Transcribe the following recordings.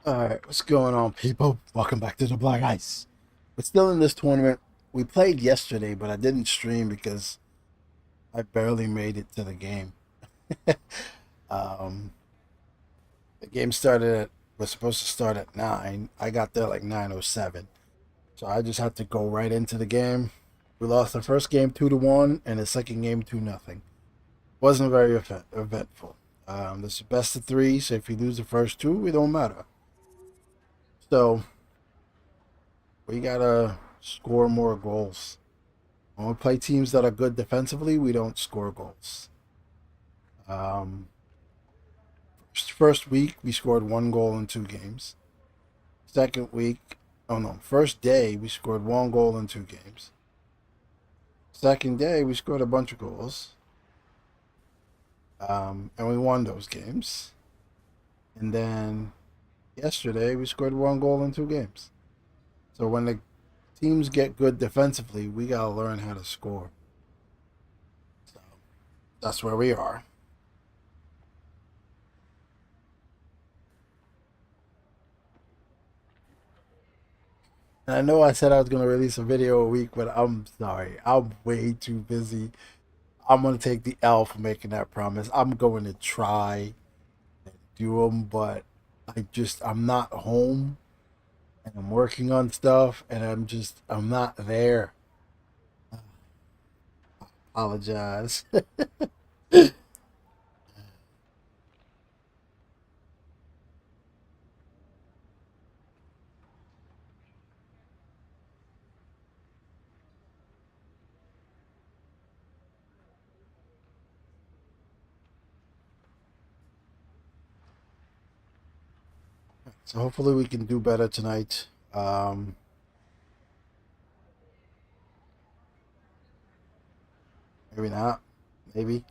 Alright, what's going on, people? Welcome back to the Black Ice. We're still in this tournament. We played yesterday, but I didn't stream because I barely made it to the game. um, the game was supposed to start at 9. I got there like 9:07. So I just had to go right into the game. We lost the first game 2-1 and the second game 2-0. Wasn't very eventful. This is best of three, so if you lose the first two, it don't matter. So we gotta score more goals. When we play teams that are good defensively, we don't score goals. Um, first week we scored 1 goal in 2 games. Second week, oh no, first day we scored 1 goal in 2 games. Second day we scored a bunch of goals, and we won those games. And then yesterday we scored 1 goal in 2 games. So when the teams get good defensively, we gotta learn how to score. So that's where we are. And I know I said I was gonna release a video a week, but I'm sorry. I'm way too busy. I'm gonna take the L for making that promise. I'm going to try and do them, but I'm not home and I'm working on stuff and I'm not there. Apologize. So hopefully we can do better tonight. Maybe not. Maybe.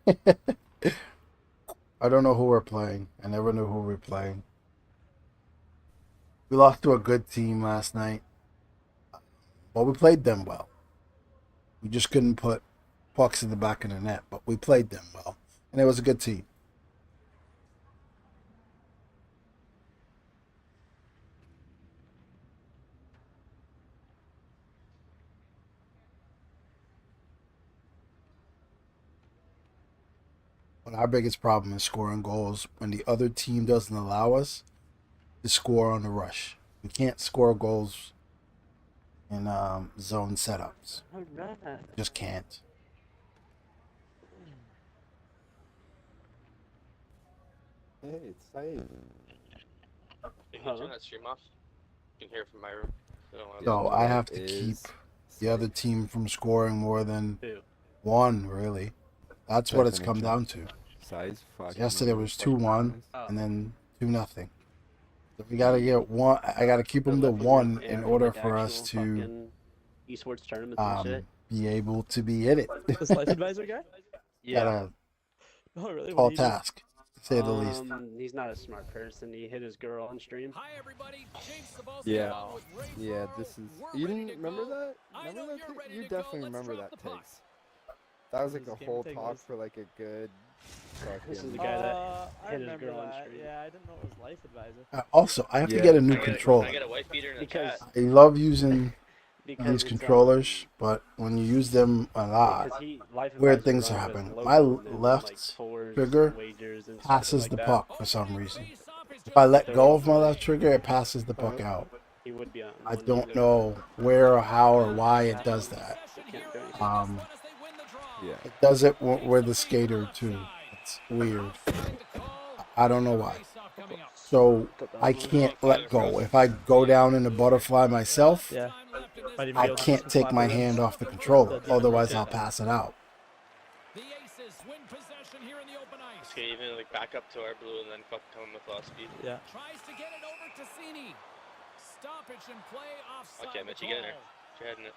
I don't know who we're playing. I never knew who we're playing. We lost to a good team last night, but we played them well. We just couldn't put pucks in the back of the net, but we played them well, and it was a good team. But our biggest problem is scoring goals when the other team doesn't allow us to score on the rush. We can't score goals in zone setups. Just can't. Hey, it's Saeed. Can you turn that stream off? You can hear it from my room. So I have to keep the other team from scoring more than one, really. That's what it's come down to. Yesterday was 2-1 and then 2-0. So we gotta get one. I gotta keep them to one in order for us to esports tournaments and shit. be able to be in it. This life advisor guy? Yeah. Got a Oh, really? tall task, to say the least. He's not a smart person. He hit his girl on stream. Hi, everybody. Yeah. Yeah, this is... You didn't remember that? Remember that? You definitely remember that takes. That was like a whole talk for like a good... This is the guy that hit his girl on stream. Yeah, I didn't know it was life advisor. Also, I have to get a new controller. I get a white beater in the chat. I love using these controllers, but when you use them a lot, weird things are happening. My left trigger passes the puck for some reason. If I let go of my left trigger, it passes the puck out. I don't know where or how or why it does that. It does it with the skater too. It's weird. I don't know why. So I can't let go. If I go down in the butterfly myself, I can't take my hand off the controller. Otherwise, I'll pass it out. Okay, even like back up to our blue and then fuck come with lost speed. Yeah. Tries to get it over to Cini. Stoppage and play offside. Okay, Mitch, you get in there. You're heading it.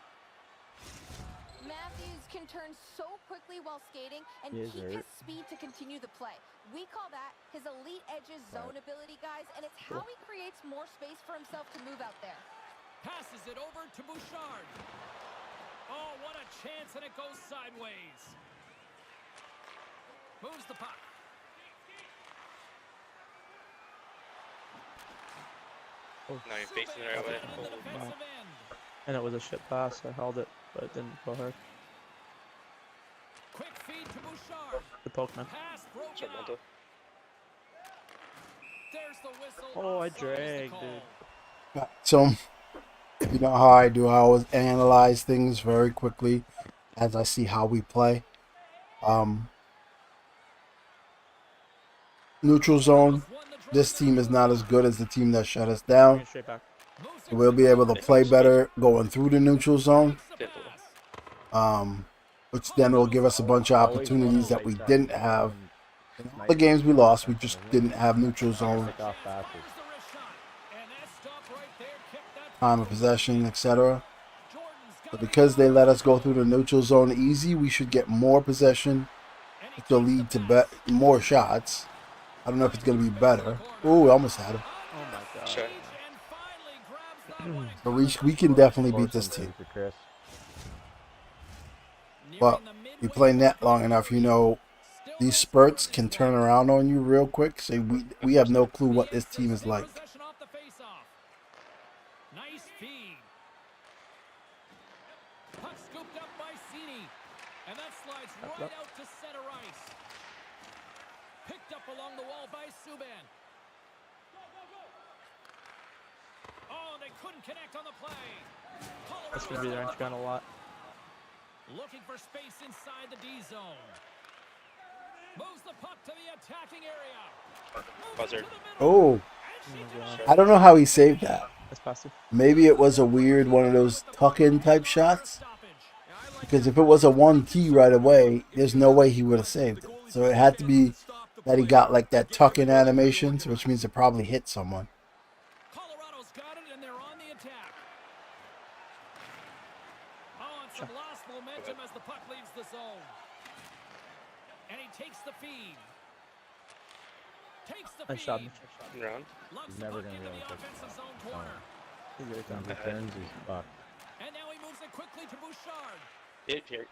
Matthews can turn so quickly while skating and keep his speed to continue the play. We call that his elite edges zone ability, guys, and it's how he creates more space for himself to move out there. Passes it over to Bouchard. Oh, what a chance, and it goes sideways. Moves the puck. Now you're facing the right way. On the Holy defensive fuck. end. And it was a shit pass. I held it, but it didn't go hard. Quick feed to Bouchard. The poke, man. Pass broken Shot up. mental. There's the whistle. Oh, I Offside is the dragged, call. dude. So, you know how I do. I always analyze things very quickly as I see how we play. Neutral zone. This team is not as good as the team that shut us Bring down. it straight back. So we'll be able to play better going through the neutral zone. Simple. Which then will give us a bunch of opportunities that we didn't have. In all the games we lost, we just didn't have neutral zone, time of possession, etc. But because they let us go through the neutral zone easy, we should get more possession, which will lead to more shots. I don't know if it's going to be better. Oh, we almost had him. Oh my god. Sure. But we can definitely beat this team. But you play net long enough, you know, these spurts can turn around on you real quick. So we have no clue what this team is like. Nice feed. Puck scooped up by Cini. And that slides right out to center ice. Picked up along the wall by Subban. Oh, they couldn't connect on the play. That's gonna be their inch gun a lot. Looking for space inside the D zone. Moves the puck to the attacking area. Buzzard. Oh, Oh my god. I don't know how he saved that. That's passive. Maybe it was a weird one of those tuck-in type shots. Because if it was a 1T right away, there's no way he would have saved it. So it had to be that he got like that tuck-in animations, which means it probably hit someone. Colorado's got it and they're on the attack. Oh, and some lost momentum as the puck leaves the zone. And he takes the feed. Takes the Nice shot. feed. Round. Lugs He's the never puck gonna be into able the to take offensive that. zone corner. He's right When down. he returns, he's fucked. And now he moves it quickly to Bouchard. Here Quebec's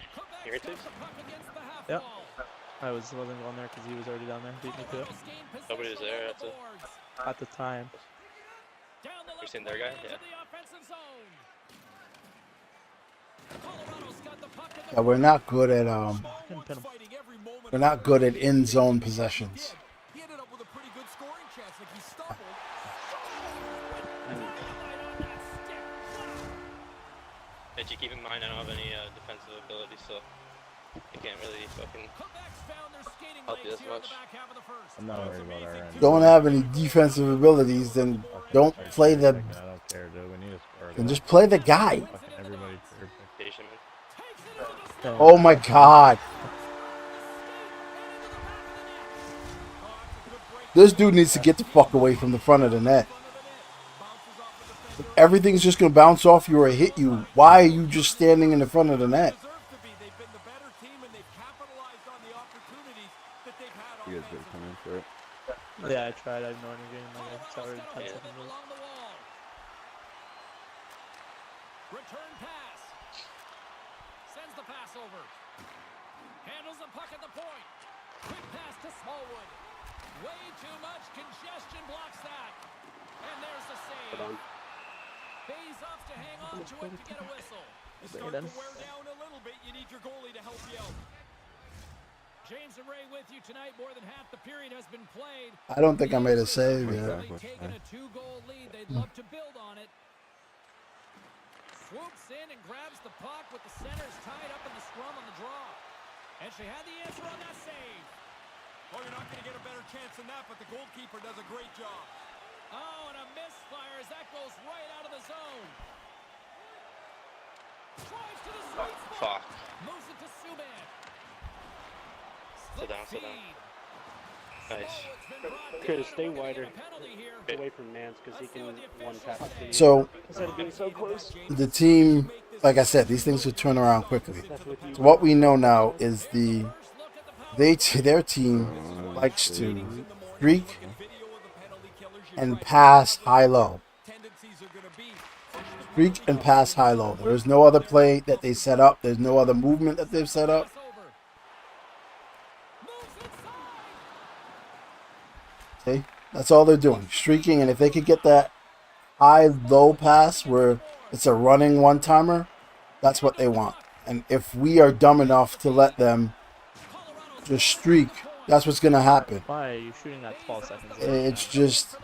it got is. the puck against the half Yep. wall. I wasn't going there because he was already down there. Beat me to it. Colorado's gained possession Nobody was there, along that's the it. boards. At the time. Down the left seen their guy? wing into Yeah. the offensive zone. Colorado's got the puck in the Yeah, we're not good at Couldn't pin him. we're not good at in zone possessions. He ended up with a pretty good scoring chance, like he stumbled. And you keep in mind I don't have any defensive ability, so I can't really fucking Quebec's found their skating help you legs as here in the much. back half of the first. I'm not worried about our end. Don't have any defensive abilities, then don't play the. I don't care, dude. We need a score. Then just play the guy. Fucking everybody. Patient, man. Takes it into the Yeah. Oh my God! This dude needs to get the fuck away from the front of the net. Everything's just gonna bounce off you or hit you. Why are you just standing in the front of the net? Deserve to be. They've been the better team and they've capitalized on the opportunities that they've had on You guys did come in for it. Yeah, I tried. I ignored the game. Like, it's already 10 Yeah. seconds. along the wall. Return pass. Sends the pass over. Handles the puck at the point. Quick pass to Smallwood. Way too much congestion blocks that. And there's the save. Bayes off to hang on to it to get a whistle. You Bring start it to in. wear down a little bit. You need your goalie to help you out. James and Ray with you tonight. More than half the period has been played. I don't think I made a save yet. Recently taken a 2-goal lead. They'd love to build on it. Swoops in and grabs the puck with the centers tied up in the scrum on the draw. And she had the answer on that save. Oh, you're not going to get a better chance than that, but the goalkeeper does a great job. Oh, and a misfire as that goes right out of the zone. Drives to the sweet spot. Fuck. Moves it to Subban. Sit down, sit down. Nice. Curtis, stay wider. Away from Nance because he can one tap it. So Instead of being so close. the team, like I said, these things will turn around quickly. So what we know now is their team likes to streak and pass high-low. Streak and pass high-low. There is no other play that they set up. There's no other movement that they've set up. See? That's all they're doing. Streaking, and if they could get that high-low pass where it's a running one-timer, that's what they want. And if we are dumb enough to let them just streak, that's what's going to happen. Why are you shooting that 12 seconds? It's just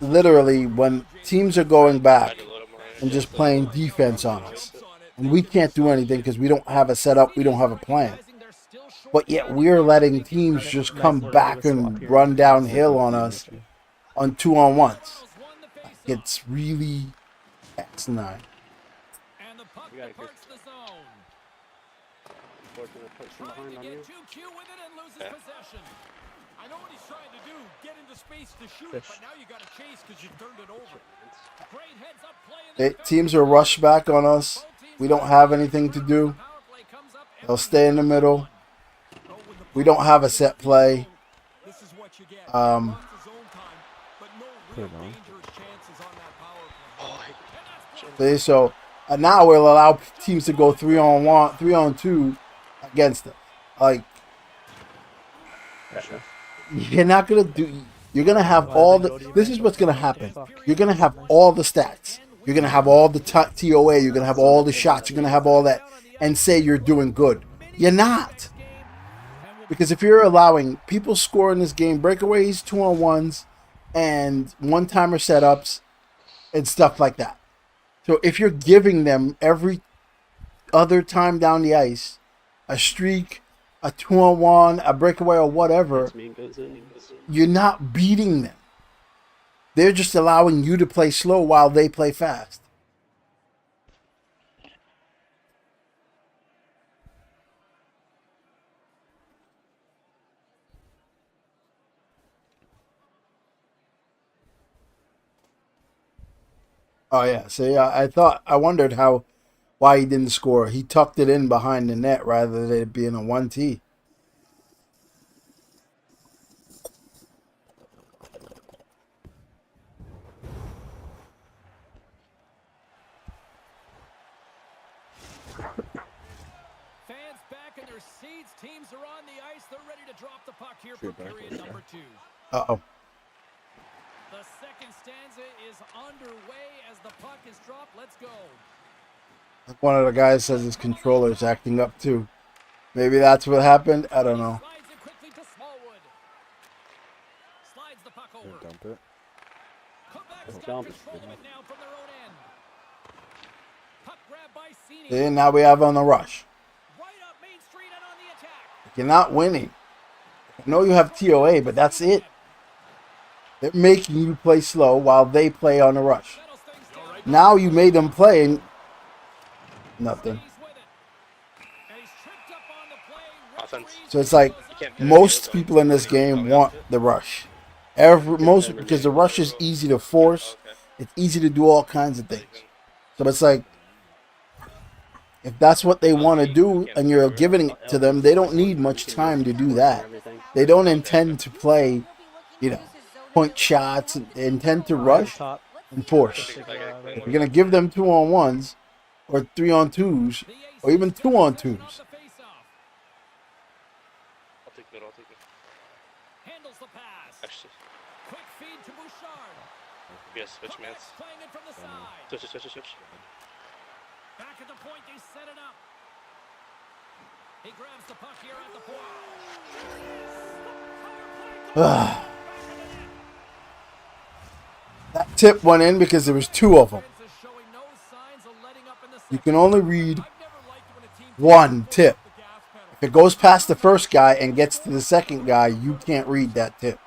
literally when teams are going back and just playing defense on us. And we can't do anything because we don't have a setup, we don't have a plan. But yet we're letting teams just come back and run downhill on us on 2-on-1s. It's really X9. And the puck You gotta departs the zone. Fortunate push from Trying behind to on get you. too cute with it and loses possession. I know what he's trying to do, get into space to shoot it, Fish. but now you got to chase because you turned it over. Great heads up play in the Teams are rushed back on us. We don't have anything to do. power play comes up They'll stay in the middle. We don't have a set play. This is what you get. Um, Lost his own time, but no real dangerous chances on that power play. So now we'll allow teams to go 3-on-1, 3-on-2 against us. Like, you're not gonna do. You're gonna have all the. This is what's gonna happen. You're gonna have all the stats. You're gonna have all the TOA. You're gonna have all the shots. You're gonna have all that, and say you're doing good. You're not. Because if you're allowing people score in this game, breakaways, 2-on-1s, and one-timer setups, and stuff like that. So if you're giving them every other time down the ice, a streak, a 2-on-1, a breakaway, or whatever, you're not beating them. They're just allowing you to play slow while they play fast. Oh yeah, see, I wondered why he didn't score. He tucked it in behind the net rather than it being a 1T. Fans back in their seats. Teams are on the ice. They're ready to drop the puck here for period number 2. Uh-oh. The second stanza is underway as the puck is dropped. Let's go. One of the guys says his controller's acting up too. Maybe that's what happened. I don't know. Slides it quickly to Smallwood. Slides the puck over. Dump it. Quebec's got Dump. control of it now from their own end. Puck grab by Cini. See, now we have on the rush. Right up Main Street and on the attack. You're not winning. I know you have TOA, but that's it. They're making you play slow while they play on the rush. Settles things down. Now you made them play and nothing. He's with it. And he's tripped up on the play. Offense. So it's like most people in this game want the rush. Because the rush is easy to force. It's easy to do all kinds of things. So it's like, if that's what they want to do and you're giving it to them, they don't need much time to do that. They don't intend to play, point shots. They intend to rush and force. If you're going to give them 2-on-1s or 3-on-2s or even 2-on-2s. I'll take it. Handles the pass. Actually, Quick feed to Bouchard. yes, switch man. Quebec's playing it from the side. Switch. Back at the point, they set it up. He grabs the puck here at the point. That tip went in because there was 2 of them. Defense is showing no signs of letting up in the You second. can only read I've never liked when a team one tip. the gas pedal. If it goes past the first guy and gets to the second guy, you can't read that tip.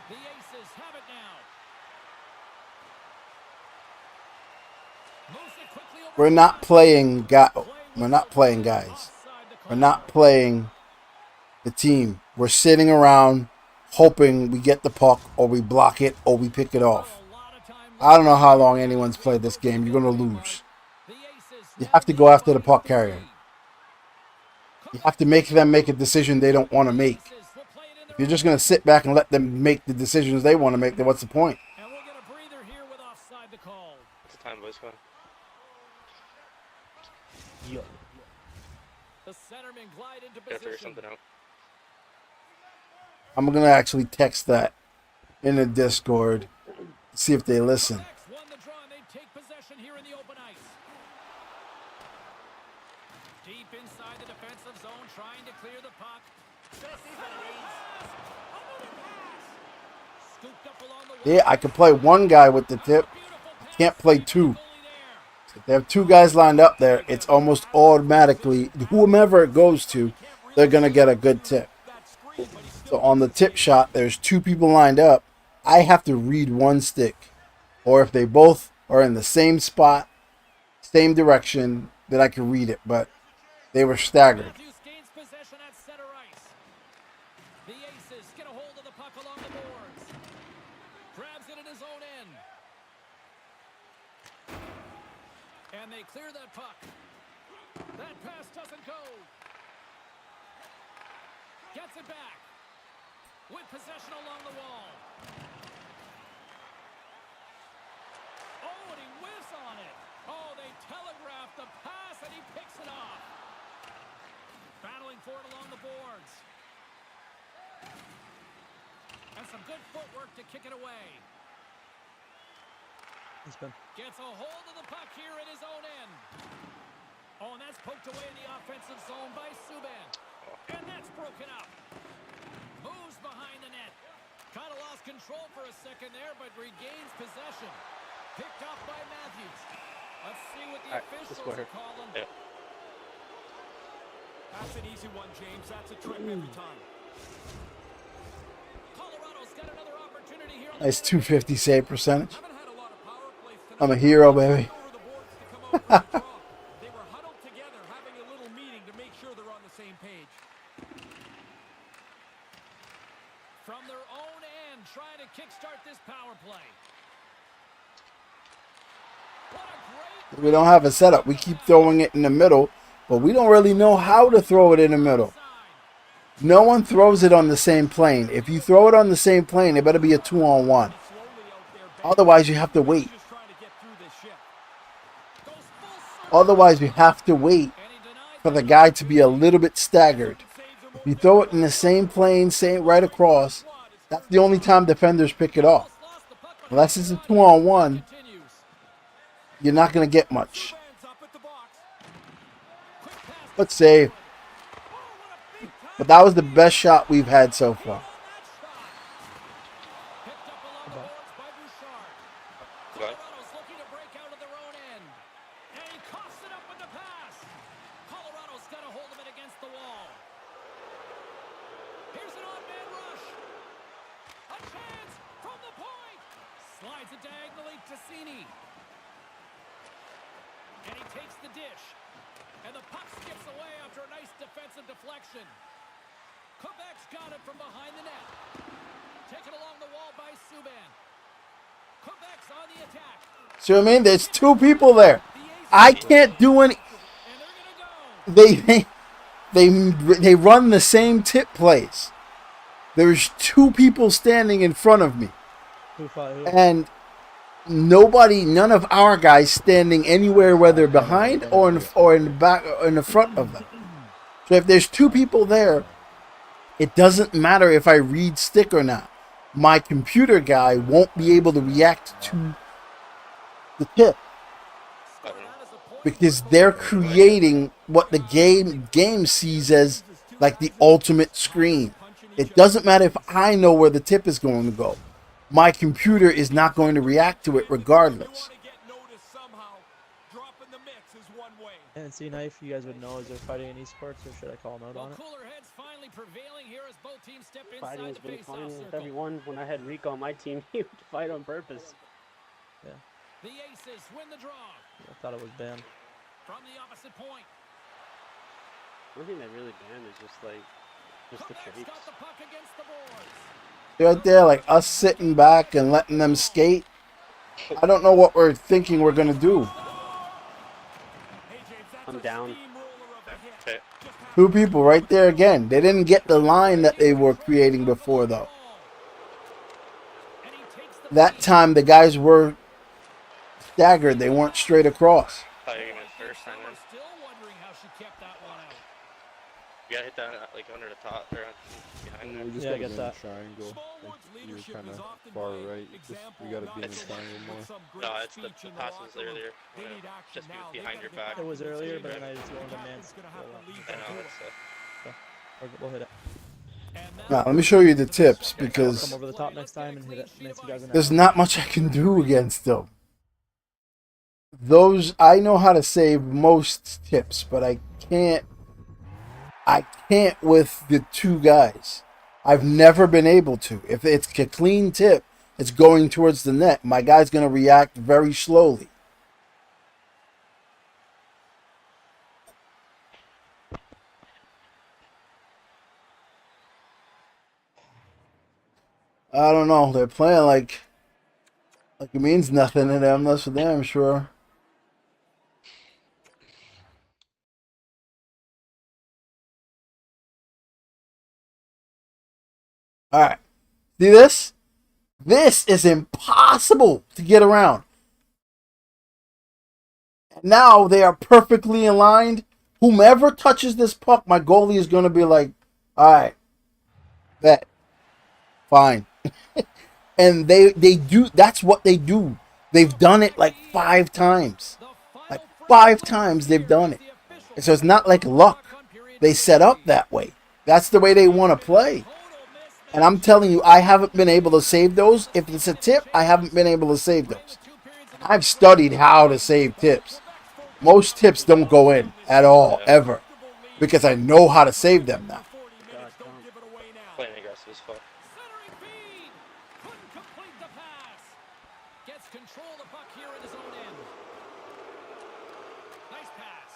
The Aces have it now. Moves it quickly over. We're not playing guys. We're not playing the team. We're sitting around hoping we get the puck or we block it or we pick it off. I don't know how long anyone's played this game. You're going to lose. You have to go after the puck carrier. You have to make them make a decision they don't want to make. If you're just going to sit back and let them make the decisions they want to make, then what's the point? And we'll get a breather here with offside the call. What's the time, boys? Come on. The centerman glide into Gotta figure position. something out. I'm going to actually text that in the Discord See if they listen. Quebec's won the draw and they take possession here in the open ice. Deep inside the defensive zone, trying to clear the puck. Scooped up along the Yeah, I can play one guy with the tip. I can't play two. If they have two guys lined up there, it's almost automatically, whomever it goes to, they're going to get a good tip. So on the tip shot, there's two people lined up. I have to read one stick. Or if they both are in the same spot, same direction, then I can read it. But they were staggered. Matthews gains possession at center ice. The Aces get a hold of the puck along the boards. Grabs it in his own end. And they clear that puck. That pass doesn't go. Gets it back. With possession along the wall. Oh, and he whiffs on it. Oh, they telegraph the pass, and he picks it off. Battling for it along the boards. And some good footwork to kick it away. Gets a hold of the puck here in his own end. Oh, and that's poked away in the offensive zone by Subban. And that's broken up. Moves behind the net. Kind of lost control for a second there, but regains possession. Picked up by Matthews. Let's see what the officials are calling. Yeah. That's an easy one, James. That's a trip every time. Colorado's got another opportunity here. Nice 250 save percentage. Haven't had a lot of power plays tonight. I'm a hero, baby. Over the boards to come out with a draw. They were huddled together, having a little meeting to make sure they're on the same page. From their own end, trying to kickstart this power play. What a great We don't have a setup. We keep throwing it in the middle, but we don't really know how to throw it in the middle. side. No one throws it on the same plane. If you throw it on the same plane, it better be a 2-on-1. Slowly out there, Otherwise, you have to wait. just trying to get through this shift. Goes full circle. Otherwise, we have to wait And he denied for the guy to be a little bit staggered. If you throw it in the same plane, same right across, that's the only time defenders pick it off. lost the puck, but Unless it's a 2-on-1, continues. you're not going to get much. Fans up at the box. Quick pass. Let's save. But that was the best shot we've had so far. Picked up along the boards by Bouchard. Okay. Colorado's looking to break out of their own end. And he coughs it up with the pass. Colorado's got a hold of it against the wall. Here's an odd-man rush. A chance from the point. Slides it diagonally to Cini. And he takes the dish. And the puck skips away after a nice defensive deflection. Quebec's got it from behind the net. Taken along the wall by Subban. Quebec's on the attack. See what I mean? There's two people there. I can't do any. And they're going to go. They run the same tip plays. There's two people standing in front of me, and none of our guys standing anywhere, whether behind or in the back or in the front of them. So if there's two people there, it doesn't matter if I read stick or not. My computer guy won't be able to react to the tip because they're creating what the game sees as like the ultimate screen. It doesn't matter if I know where the tip is going to go. My computer is not going to react to it regardless. Want to get noticed somehow. Dropping the mix is one way. And see, knife, you guys would know, is there fighting in esports, or should I call a note Well, on it? cooler heads finally prevailing here as both teams step inside Fighting has the been face-off fine with circle. everyone. When I had Rico on my team, he would fight on purpose. The Aces win the draw I thought it was banned. from the opposite point. One thing that really banned is just the Quebec's traits. got the puck against the boards. Right there, like us sitting back and letting them skate. I don't know what we're thinking we're going to do. Hey, James, that's I'm a down. steamroller of a hit. Okay. Just had Two people right there again. They didn't get the line that they were creating before, though. And he takes the That time, the guys were staggered. They weren't straight across. Thought you were gonna first time in. Still wondering how she kept that one out. You gotta hit that like under the top or behind there. We just Yeah, I gotta get be in that. the triangle. Smallwood's You're leadership kind is of often far by right. We gotta be in the It's- triangle more. With some great No, it's the speech in the passes locker room. earlier. They when need it action just now. be They behind gotta your get back. back It was to this earlier, game. but then I just The went to man. captain's gonna have to lead I them know to it's We'll hit it. And Now, now let me show you the tips Come because over the top next time and hit it. Makes you guys an there's effort. not much I can do against them. Those I know how to save most tips, but I can't with the two guys. I've never been able to. If it's a clean tip, it's going towards the net. My guy's going to react very slowly. I don't know. They're playing like it means nothing to them. That's for damn sure. All right. See this? This is impossible to get around. Now they are perfectly aligned. Whomever touches this puck, my goalie is going to be like, all right, bet. Fine. And they do, that's what they do. They've done it like 5 times. Like 5 times they've done it. And so it's not like luck. They set up that way. That's the way they want to play. And I'm telling you, I haven't been able to save those. If it's a tip, I haven't been able to save those. I've studied how to save tips. Most tips don't go in at all, ever. Because I know how to save them now. playing aggressive as fuck. Centering feed. Couldn't complete the pass. Gets control of the puck here in his own end. Nice pass.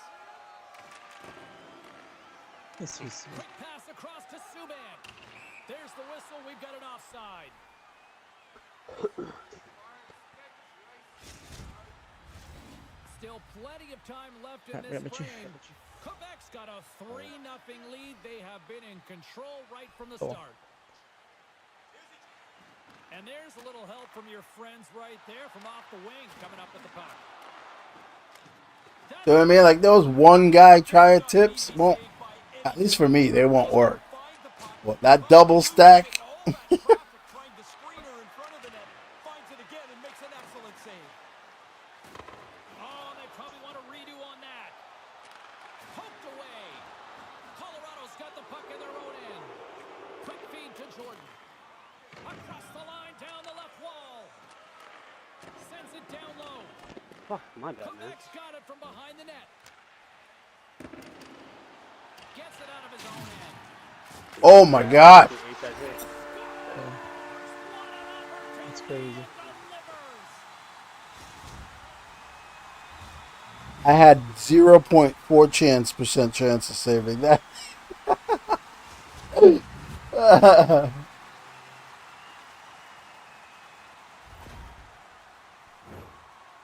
This was Quick pass across to Subban. There's the whistle. We've got an offside. Still plenty of time left in this frame. Quebec's got a 3-0 lead. They have been in control right from the start. And there's a little help from your friends right there from off the wing coming up with the puck. So I mean, like those one guy try tips won't, at least for me, they won't work. Well, that double stack. Oh, they probably want a redo on that. Poked away. Colorado's got the puck in their own end. Quick feed to Jordan. Across the line, down the left wall. Sends it down low. Fuck, my bad, man. Quebec's got it from behind the net. Gets it out of his own end. Oh my God. That's crazy. I had 0.4% chance of saving that.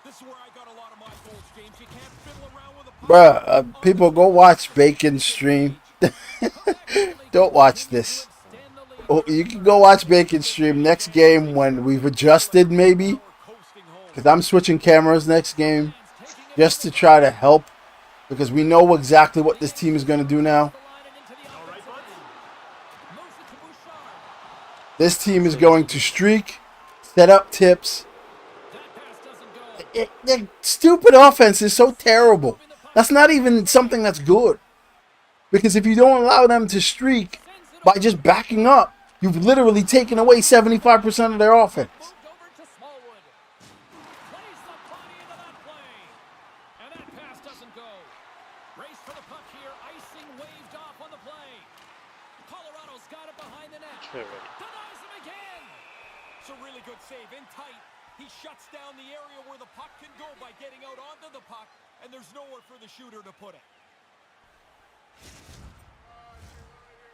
This is where I got a lot of my goals, James. You can't fiddle around with a puck. Bruh, people go watch Bacon's stream. Don't watch this. Oh, you can go watch Bacon's stream next game when we've adjusted maybe. Because I'm switching cameras next game just to try to help. Because we know exactly what this team is going to do now. This team is going to streak, set up tips. Their stupid offense is so terrible. That's not even something that's good. Because if you don't allow them to streak by just backing up, you've literally taken away 75% of their offense. Race for the puck here. Icing waved off on the play. Colorado's got it behind the net. Denies him again. It's a really good save. In tight. He shuts down the area where the puck can go by getting out onto the puck, and there's nowhere for the shooter to put it.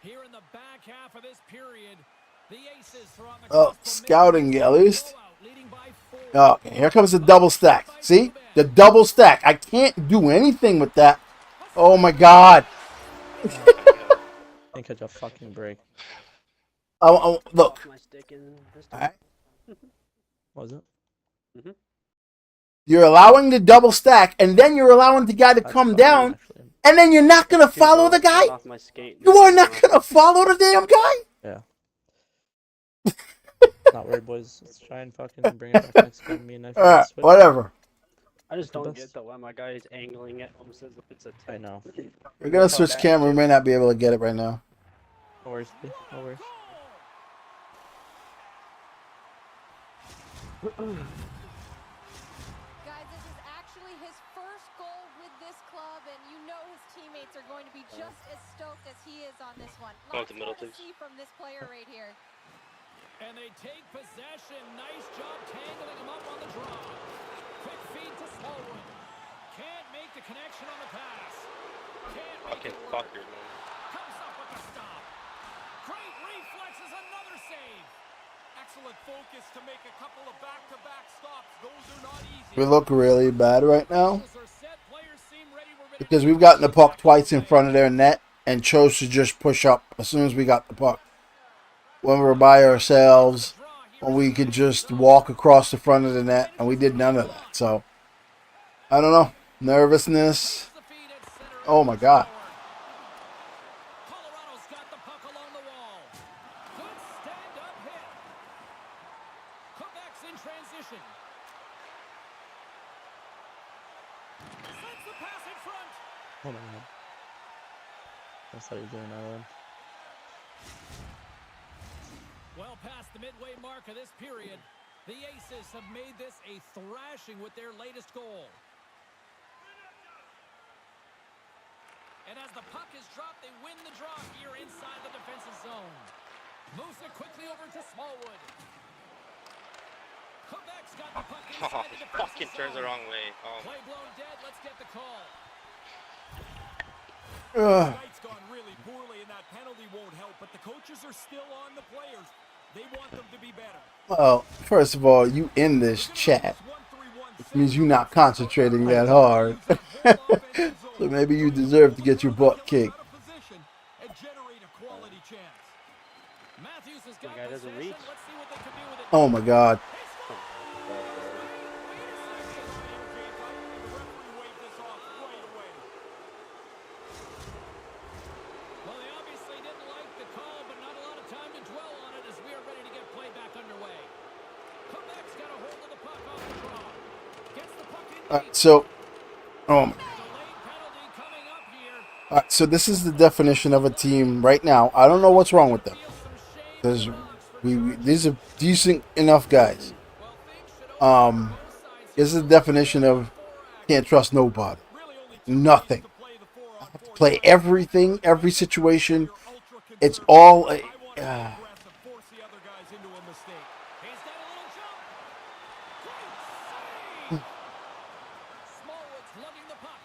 Here in the back half of this period, the Aces are on the scouting at least. Okay, here comes the double stack. See? The double stack. I can't do anything with that. Oh my God. Can't catch a fucking break. Look. My stick in this All right. Was it? You're allowing the double stack, and then you're allowing the guy to come down. And then you're not gonna follow the guy? Off my skate. You are not gonna follow the damn guy? Yeah. Not worried, boys. Let's try and fucking bring it back next game. Me and I Alright, switch. whatever. I just don't best. get though why my guy is angling it almost as if it's a I tip. know. We're gonna switch camera. We may not be able to get it right now. No worries, B. No worries. Guys, this is actually his first goal with this club, and you know his teammates are going to be just as stoked as he is on this one. Go Lots to middle, more to please. see from this player right here. And they take possession. Nice job tangling him up on the draw. Quick feed to Smallwood. Can't make the connection on the pass. Can't make Fucking it work. fucker, man. Comes up with the stop. Great reflexes, another save. Excellent focus to make a couple of back-to-back stops. Those are not easy. We look really bad right now Are set. Players seem ready. We're ready because we've gotten the puck twice in front of their net and chose to just push up as soon as we got the puck. When we're by ourselves, when we could just walk across the front of the net, and we did none of that. So, I don't know. Nervousness. the feed at center. Oh my God. Colorado's got the puck along the wall. Good stand-up hit. Quebec's in transition. Sends the pass in front. Oh my god. That's how you're doing that one. Well past the midway mark of this period, the Aces have made this a thrashing with their latest goal. And as the puck is dropped, they win the draw here inside the defensive zone. Moves it quickly over to Smallwood. Quebec's got the puck Oh, inside the he defensive fucking turns the zone. wrong way. Oh, Play blown dead. Let's get the call. Ugh. Tonight's gone really poorly, and that penalty won't help, but the coaches are still on the players. They want them to be better. Well, first of all, you in this chat, which means you're not concentrating that hard. So maybe you deserve to get your butt kicked. And generate a quality chance. Matthews has The got guy doesn't possession. reach. Let's see what they can do with it. Oh my God. Well, they obviously didn't like the call, but not a lot of time to dwell on it as we are ready to get play back underway. Quebec's got a hold of the puck off the draw. Gets the puck in deep. So, Delayed penalty coming up here. so this is the definition of a team right now. I don't know what's wrong with them. Feels some shame. Because these are decent enough guys. Well, things should open Um, both sides this is the definition of can't trust nobody. Nothing. Play everything, every situation. It's all. Force the other guys into a mistake. He's got a little jump. Great save. Smallwood's lugging the puck.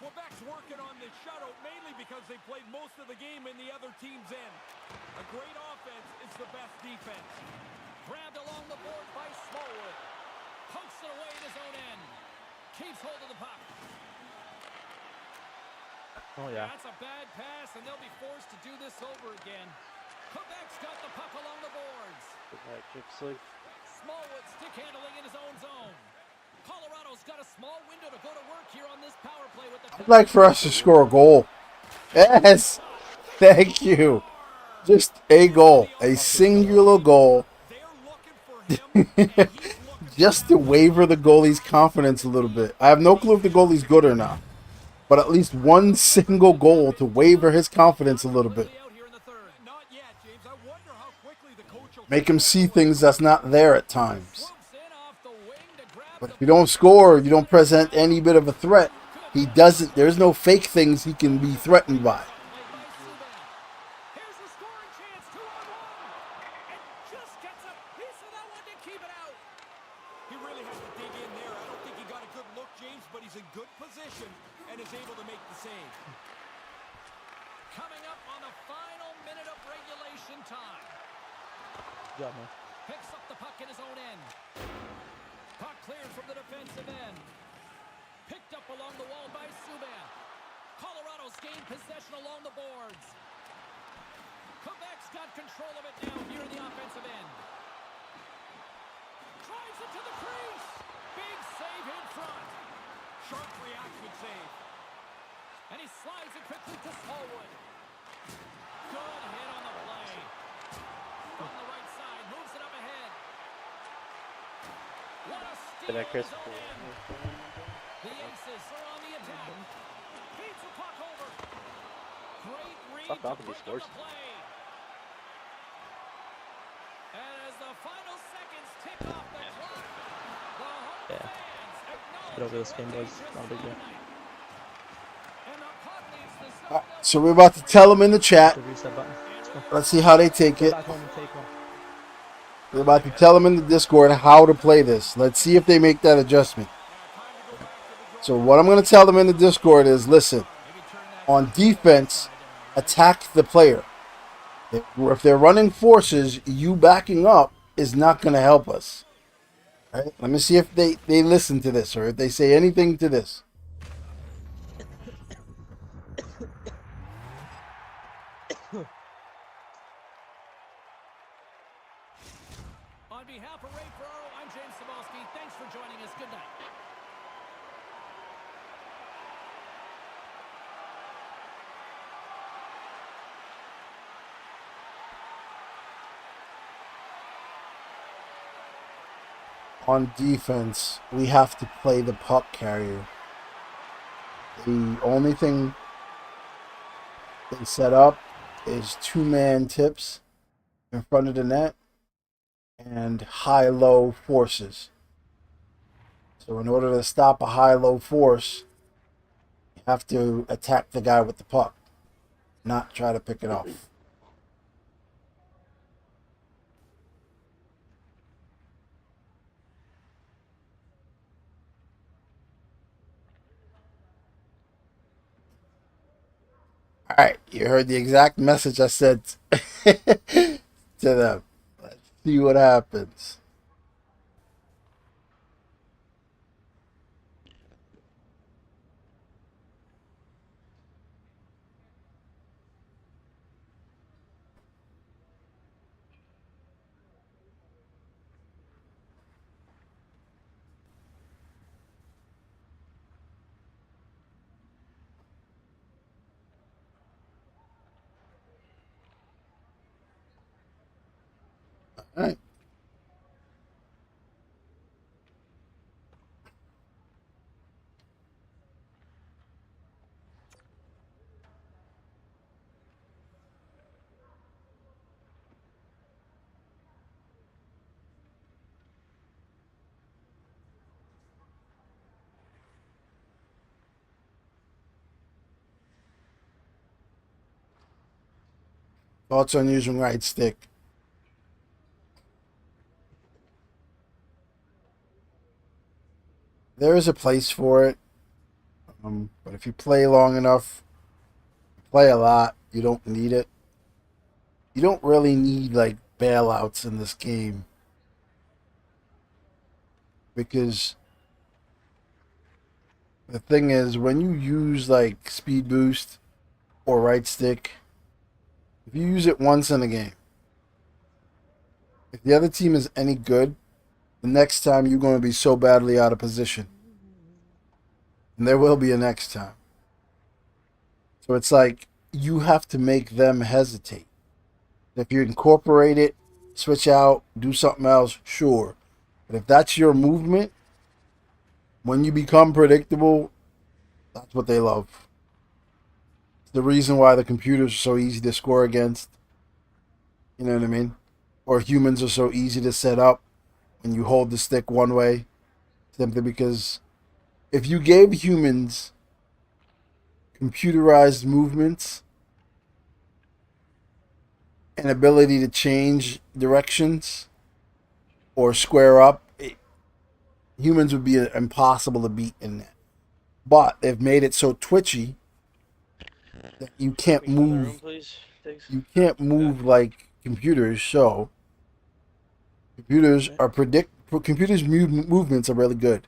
Quebec's working on this shutout mainly because they played most of the game in the other team's end. A great offense is the best defense. Grabbed along the board by Smallwood. Pokes it away at his own end. Keeps hold of the puck. Oh yeah. That's a bad pass, and they'll be forced to do this over again. Quebec's got the puck along the boards. Alright, Gypsy. Smallwood stick handling in his own zone. Colorado's got a small window to go to work here on this power play with the. I'd like for us to score a goal. Yes. Thank you. Just a goal. A singular goal. They're looking for him, and he's looking Just to waver the goalie's confidence a little bit. I have no clue if the goalie's good or not. But at least one single goal to waver his confidence a little bit. Out here in the third. Not yet, James. I wonder how quickly the coach will Make him see things that's not there at times. Swoops in off the wing to grab But if the you don't score, you don't present any bit of a threat. He doesn't. There's no fake things he can be threatened by. play by Subban. Here's the scoring chance, 2-on-1. And just gets a piece of that one to keep it out. He really has to dig in there. I don't think he got a good look, James, but he's in good position and is able to make the save. Coming up on the final minute of regulation time. Good job, man. Picks up the puck in his own end. Puck cleared from the defensive end. Picked up along the wall by Subban. Colorado's gained possession along the boards. Quebec's got control of it now here in the offensive end. Drives it to the crease. Big save in front. Sharp reaction save. And he slides it quickly to Smallwood. Good hit on the play. From the right side, moves it up ahead. What a steal Did I on Chris? his own end. The Aces are on the attack. Feeds the puck over. Great read Fuck to off if he break up scores. the play. And as the final seconds tick off the clock, the home Yeah. fans acknowledge Get over this game, boys. Not a big deal. and the puck leaves the All right, zone. so we're about to tell them in the chat. The reset button. Let's go. Let's see how they take Go it. back home and take one. We're about to tell them in the Discord how to play this. Let's see if they make that adjustment. So what I'm going to tell them in the Discord is, listen, on defense, attack the player. If they're running forces, you backing up is not going to help us. All right? Let me see if they listen to this or if they say anything to this. On behalf of Ray Ferraro, I'm James Cebulski. Thanks for joining us. Good night. On defense, we have to play the puck carrier. The only thing they set up is two-man tips in front of the net and high-low forces. So in order to stop a high-low force, you have to attack the guy with the puck, not try to pick it off. All right, you heard the exact message I said to them. Let's see what happens. All right. Thoughts on using right stick? There is a place for it, but if you play long enough, play a lot, you don't need it. You don't really need like bailouts in this game because the thing is, when you use like speed boost or right stick, if you use it once in a game, if the other team is any good, the next time you're going to be so badly out of position. And there will be a next time. So it's like you have to make them hesitate. If you incorporate it, switch out, do something else, sure. But if that's your movement, when you become predictable, that's what they love. It's the reason why the computers are so easy to score against. You know what I mean? Or humans are so easy to set up when you hold the stick one way. Simply because if you gave humans computerized movements and ability to change directions or square up, humans would be impossible to beat in that. But they've made it so twitchy that you can't Can we go in the room, move. please? Thanks. You can't move like computers. So computers are computers' movements are really good,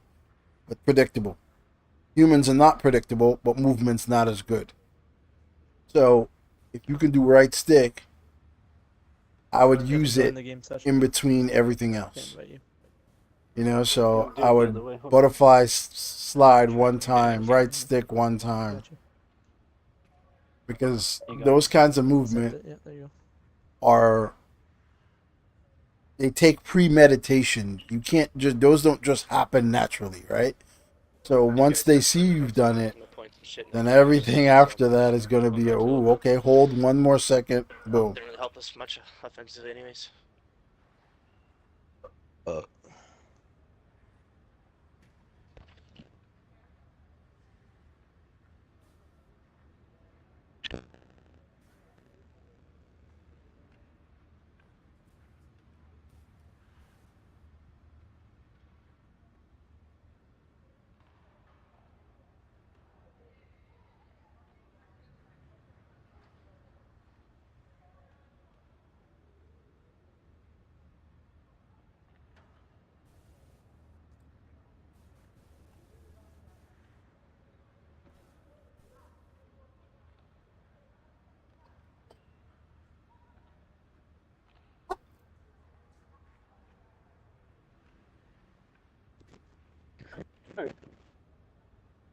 but predictable. Humans are not predictable, but movements not as good. So if you can do right stick, I would use it in between everything else. You know, so I would butterfly slide one time, right stick one time. because There you go. those kinds of Accept movement it. Yeah, there you are they take premeditation. You can't just those don't just happen naturally, right? So once they see you've done it, No points and shit then next year, everything so after that is gonna going be back to oh okay, hold one more second, boom. didn't really help us much offensively, anyways.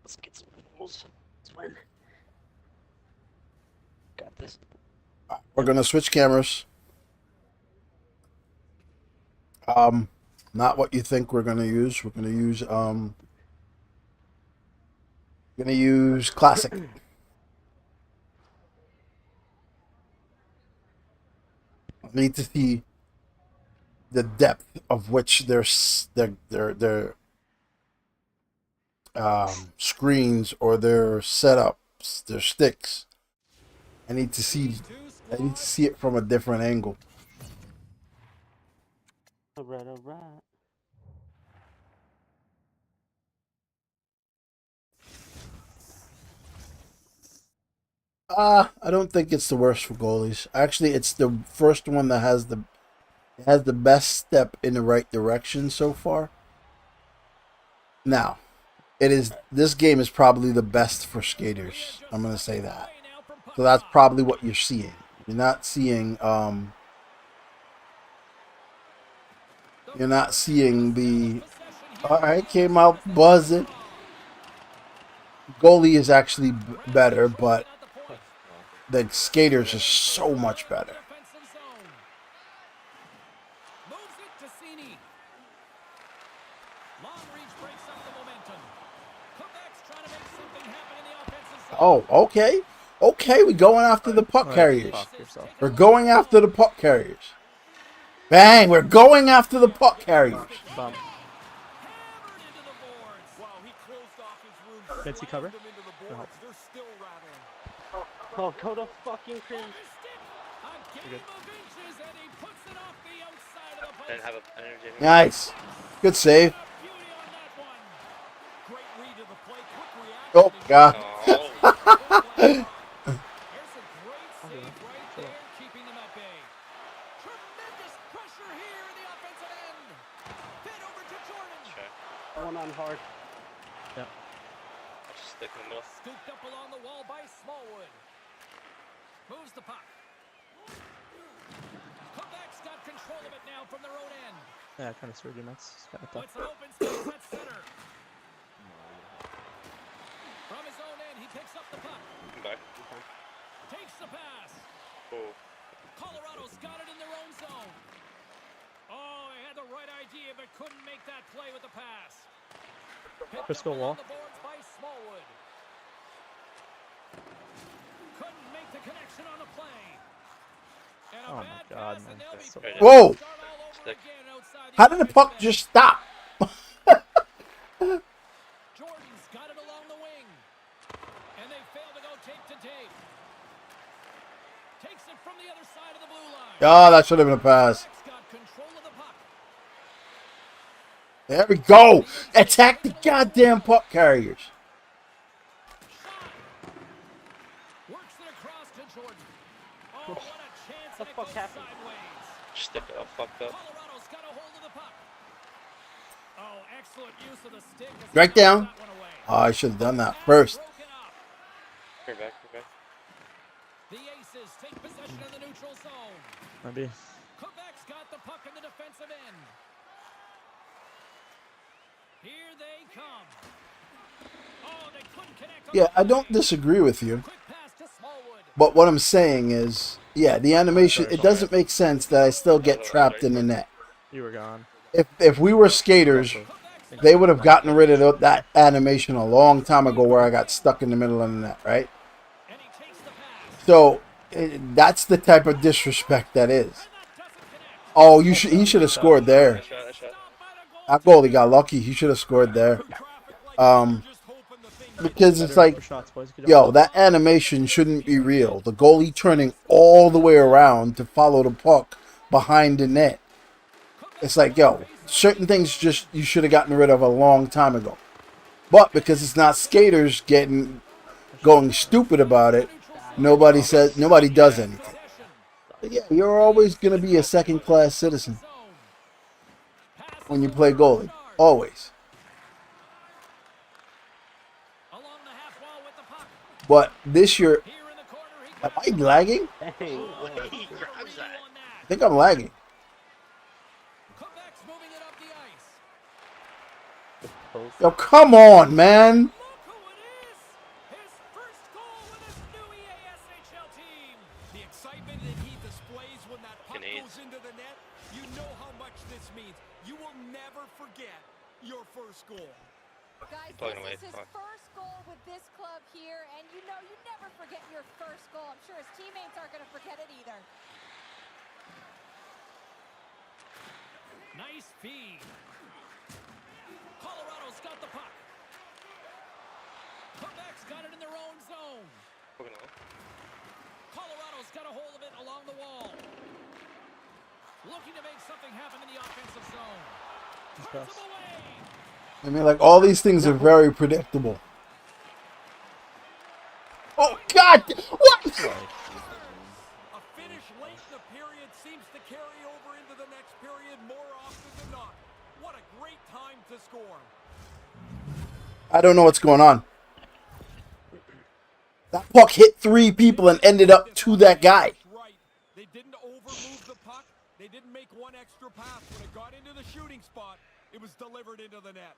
Let's get some goals. Let's win. Got this. We're gonna switch cameras. Not what you think we're gonna use. We're gonna use classic. I need to see the depth of which their screens or their setups, their sticks. I need to see it from a different angle. Alright, alright. I don't think it's the worst for goalies. Actually, it's the first one that has the best step in the right direction so far. Now, this game is probably the best for skaters. I'm gonna say that. So that's probably what you're seeing. You're not seeing the alright, came out buzzing. Goalie is actually better, but the skaters are so much better. Oh, okay. Okay, we're going after the puck carriers. We're going after the puck carriers. Bang, we're going after the puck carriers. Bump. Fancy cover? No. Oh, go to fucking cream. Didn't have an energy. Nice. Good save. Oh, God. Oh. One on hard. Yeah. Just stick in the middle. Scooped up along the wall by Smallwood. Moves the puck. Quebec's got control of it now from their own end. Yeah, kind of screwed you, Max. Kind of Puts tough. an open space at center. From his own end, he picks up the puck. Back. Takes the pass. Oh. Colorado's got it in their own zone. Oh, they had the right idea, but couldn't make that play with the pass. Crystal wall. The boards by Smallwood. Couldn't make the connection on the play. And a Oh my bad God, pass, man. and they'll That's be so forced bad. Whoa! to start all over Stick. again outside How did the puck offensive just stop? end. Jordan's got it along the wing. And they fail to go tape to tape. Takes it from the other side of the blue line. Oh, that should have been a pass. Quebec's got control of the puck. There we go. Attack the goddamn puck carriers. Works it across to Jordan. Oh, what a chance, and it fuck goes happened? sideways. Stick it all fucked up. Colorado's got a hold of the puck. Oh, excellent use of the stick. as he Strike knocks down. that one away. Oh, I should have done that first. Broken up. Here, back, here, back. The Aces take possession of the neutral zone. Maybe. Quebec's got the puck in the defensive end. Here they come. Oh, they couldn't connect on Yeah, the I don't play. disagree with you. Quick pass to Smallwood. But what I'm saying is, yeah, the animation, it doesn't make sense that I still get trapped in the net. You were gone. If we were skaters, they would have gotten rid of that animation a long time ago where I got stuck in the middle of the net, right? So that's the type of disrespect that is. Oh, he should have scored there. Nice shot. That goalie got lucky. He should have scored there. Because it's like, yo, that animation shouldn't be real. The goalie turning all the way around to follow the puck behind the net. It's like, yo, certain things just you should have gotten rid of a long time ago. But because it's not skaters going stupid about it, nobody does anything. But yeah, you're always gonna be a second-class citizen when you play goalie. Always. But this year, am I lagging? Dang. He grabs that. I think I'm lagging. Yo, come on, man. The excitement that he displays when that puck goes into the net, you know how much this means. You will never forget your first goal. Guys, Plugging this away, is his fuck. first goal with this club here, and you know you never forget your first goal. I'm sure his teammates aren't going to forget it either. Nice feed. Colorado's got the puck. Quebec's got it in their own zone. Colorado's got a hold of it along the wall. Looking to make something happen in the offensive zone. Turns him away. I mean, like, all these things are very predictable. Oh, God! What? A finish late in the period seems to carry over into the next period more often than not. What a great time to score. I don't know what's going on. That puck hit 3 people and ended up to that guy. Right. They didn't overmove the puck. They didn't make one extra pass. When it got into the shooting spot, it was delivered into the net.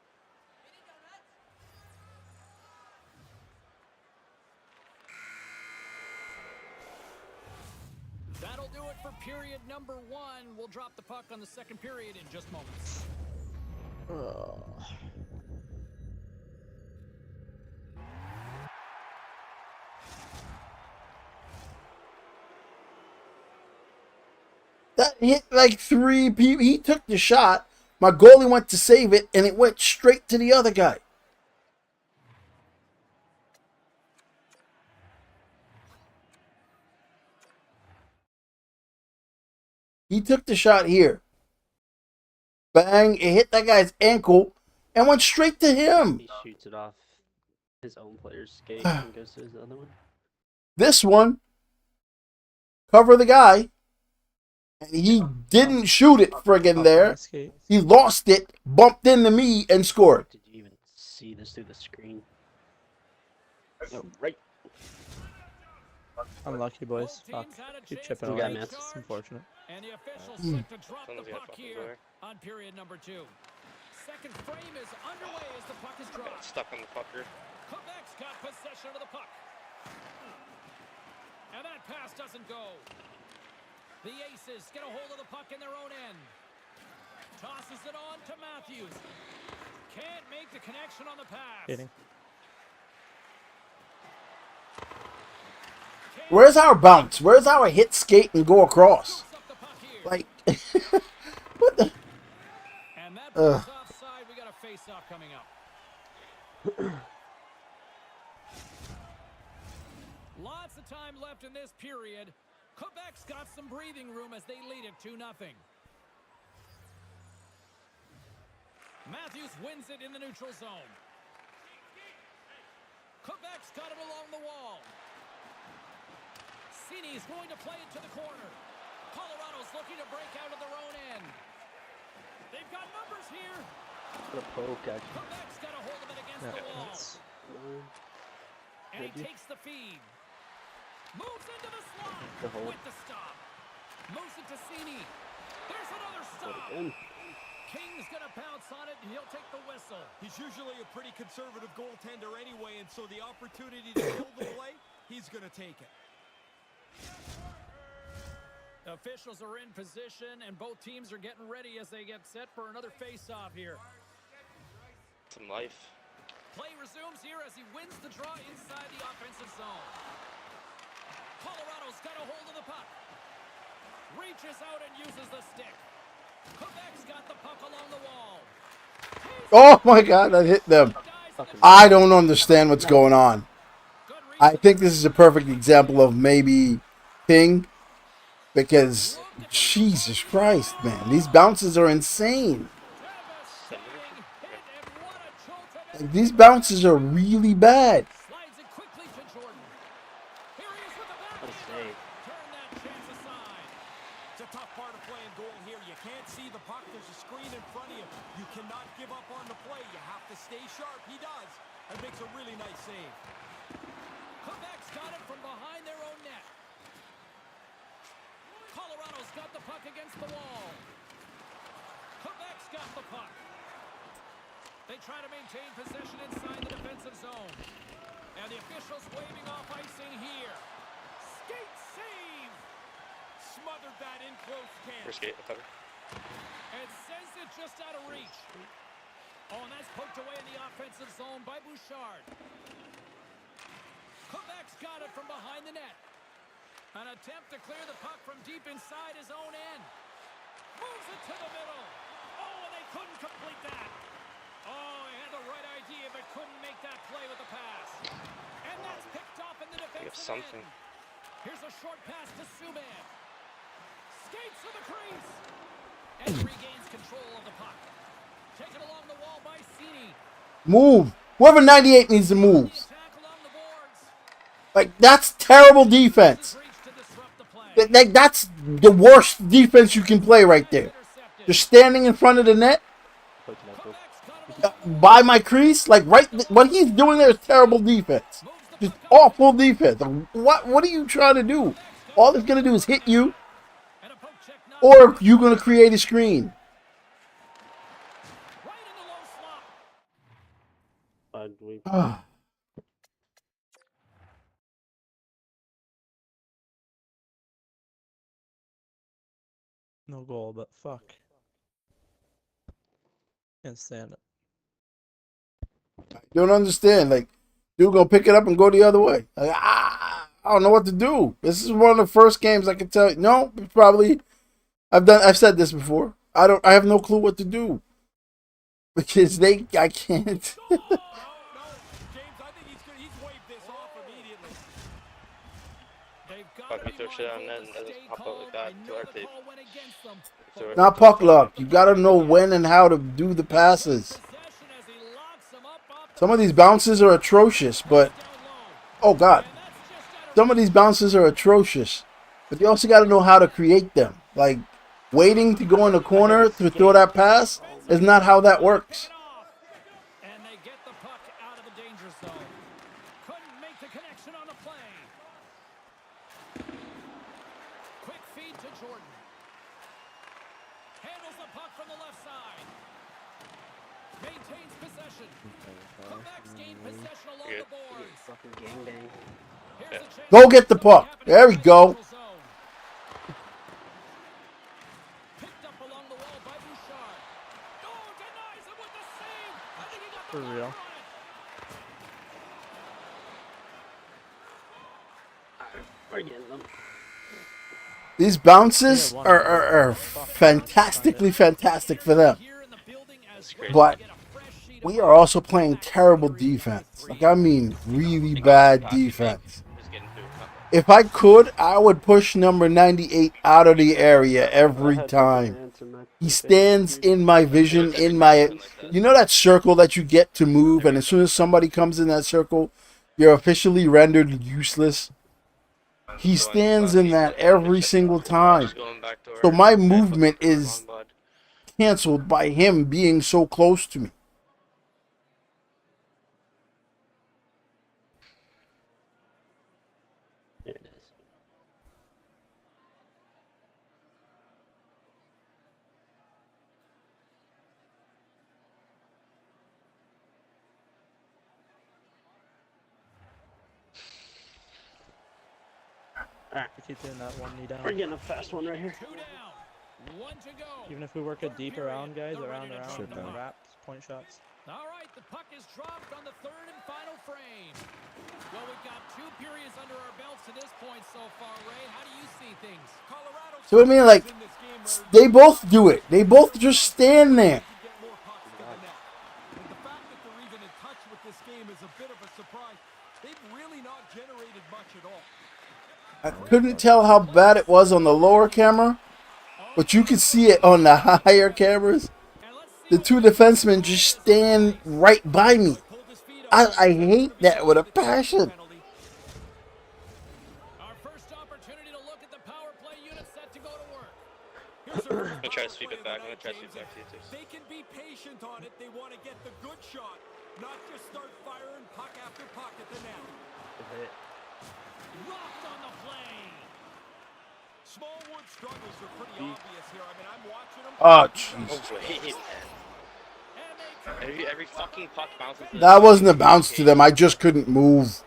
That'll do it for period number 1. We'll drop the puck on the second period in just moments. That hit like 3 people. He took the shot. My goalie went to save it, and it went straight to the other guy. He took the shot here. Bang, it hit that guy's ankle and went straight to him. He shoots it off his own player's skate and goes to his other one. This one, cover the guy, and he didn't shoot it friggin' there. He lost it, bumped into me, and scored. Did you even see this through the screen? Oh, right. Unlucky, boys. Fuck. Keep chipping We away. got man. It's unfortunate. And the officials set to drop the puck here on period number 2. Second frame is underway as the puck is dropped. Stuck on the fucker. Quebec's got possession of the puck. And that pass doesn't go. The Aces get a hold of the puck in their own end. Tosses it on to Matthews. Can't make the connection on the pass. Kidding. Where's our bounce? Where's our hit skate and go across? Like, what the? And that brings offside. We got a face-off coming up. Lots of time left in this period. Quebec's got some breathing room as they lead it 2-0. Matthews wins it in the neutral zone. Quebec's got it along the wall. Cini's going to play it to the corner. Colorado's looking to break out of their own end. They've got numbers here. What a poke, actually. Quebec's got a hold of it against the wall. And he takes the feed. Moves into the slot with the stop. Moves it to Cini. There's another stop. King's going to pounce on it, and he'll take the whistle. He's usually a pretty conservative goaltender anyway, and so the opportunity to kill the play, he's going to take it. Officials are in position, and both teams are getting ready as they get set for another face-off here. Some life. Play resumes here as he wins the draw inside the offensive zone. Colorado's got a hold of the puck. Reaches out and uses the stick. Quebec's got the puck along the wall. Oh my God, I hit them. I don't understand what's going on. I think this is a perfect example of maybe ping, because Jesus Christ, man, these bounces are insane. Like, these bounces are really bad. Slides it quickly to Jordan. Here he is with the What a backhand. save. Turn that chance aside. It's a tough part of playing goal here. You can't see the puck. There's a screen in front of you. You cannot give up on the play. You have to stay sharp. He does. And makes a really nice save. Quebec's got it from behind their own net. Colorado's got the puck against the wall. Quebec's got the puck. They try to maintain possession inside the defensive zone. And the officials waving off icing here. Skate save! Smothered that in close camp. First skate, cover. And sends it just out of reach. Oh, and that's poked away in the offensive zone by Bouchard. Quebec's got it from behind the net. An attempt to clear the puck from deep inside his own end. Moves it to the middle. Oh, and they couldn't complete that. Oh, he had the right idea, but couldn't make that play with the pass. And that's picked off in the defensive something. end. Here's a short pass to Subban. Skates to the crease. And regains control of the puck. Taken along the wall by Cini. Move. Whoever 98 needs to move. Attack along the boards. Like, that's terrible defense. Reach to disrupt the play. Like, that's the worst defense you can play right there. Just standing in front of the net, by my crease, like what he's doing there is terrible defense. Just awful defense. What are you trying to do? All it's gonna do is hit you, or you're gonna create a screen. Right in the low slot. Ugly. No goal, but fuck. Can't stand it. Don't understand. Like, dude, gonna pick it up and go the other way. Like, I don't know what to do. This is one of the first games I can tell you. No, probably. I've said this before. I have no clue what to do, because I can't. No, James, I think he's waved this off immediately. They've got Fuck to me be throw shit on mindful net of and the doesn't stay pop out calm. like that. I know Killer the tape. call went against them. So Not puck luck. You gotta know when and how to do the passes. Possession as he locks him up off the Some of these bounces are atrocious, but down low. oh god, And that's just out of some of these bounces are atrocious. But you also got to know how to create them. Like, waiting to go in the corner to throw that pass is not how that works. it off. And they get the puck out of the danger zone. Couldn't make the connection on the play. Quick feed to Jordan. Handles the puck from the left side. Maintains possession. Quebec's gained possession along Good. the boards. Fucking gangbang. Here's a chance Go to get the see puck. what's happening There we in the go. neutral zone. Picked up along the wall by Bouchard. Oh, denies him with the save. I think he got the For blocker real. on it. We're getting them. These bounces are fantastic for them. Here in the building as well. But Get a fresh sheet of we are also playing terrible defense. Like, I mean, really bad defense. Just getting through. If I could, I would push number 98 out of the area every time. He stands in my vision, in my... You know that circle that you get to move, and as soon as somebody comes in that circle, you're officially rendered useless? He stands in that every single time. Just going back to So our my barefoot movement for the is long bod. canceled by him being so close to me. There it is. Alright, Keep doing that one knee down. we're getting a fast one right here. 2 down. 1 to go. Even if we work it deep around, guys, They're around, ready to around, drop the puck. wraps, point shots. All right, the puck is dropped on the third and final frame. Well, we've got 2 periods under our belts to this point so far, Ray. How do you see things? Colorado's So I mean, like, they both do it. They both just stand there. get more pucks to the net. And the fact that they're even in touch with this game is a bit of a surprise. They've really not generated much at all. I couldn't tell how bad it was on the lower camera, but you could see it on the higher cameras. The 2 defensemen just stand right by me. I hate that with a passion. Our first opportunity to look at the power play unit set to go to work. I'm gonna try to sweep it back. I'm gonna try to sweep it back to you too. They can be patient on it. They want to get the good shot, not just start firing puck after puck at the net. Rocked on the play. Smallwood's struggles are pretty obvious here. I mean, I'm watching them. Oh, jeez. Oh, wait, man. Every fucking puck bounces. That wasn't a bounce to them. I just couldn't move.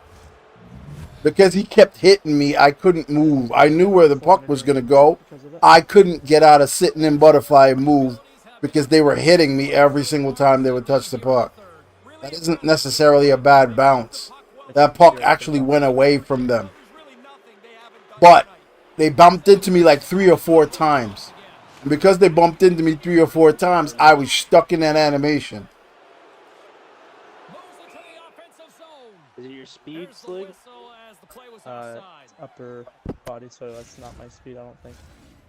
Because he kept hitting me, I couldn't move. I knew where the puck was going to go. I couldn't get out of sitting in butterfly and move because they were hitting me every single time they would touch the puck. That isn't necessarily a bad bounce. That puck actually went away from them. But they bumped into me like 3 or 4 times. And because they bumped into me 3 or 4 times, I was stuck in that animation. Is it your speed, Slig? Upper body, so that's not my speed, I don't think.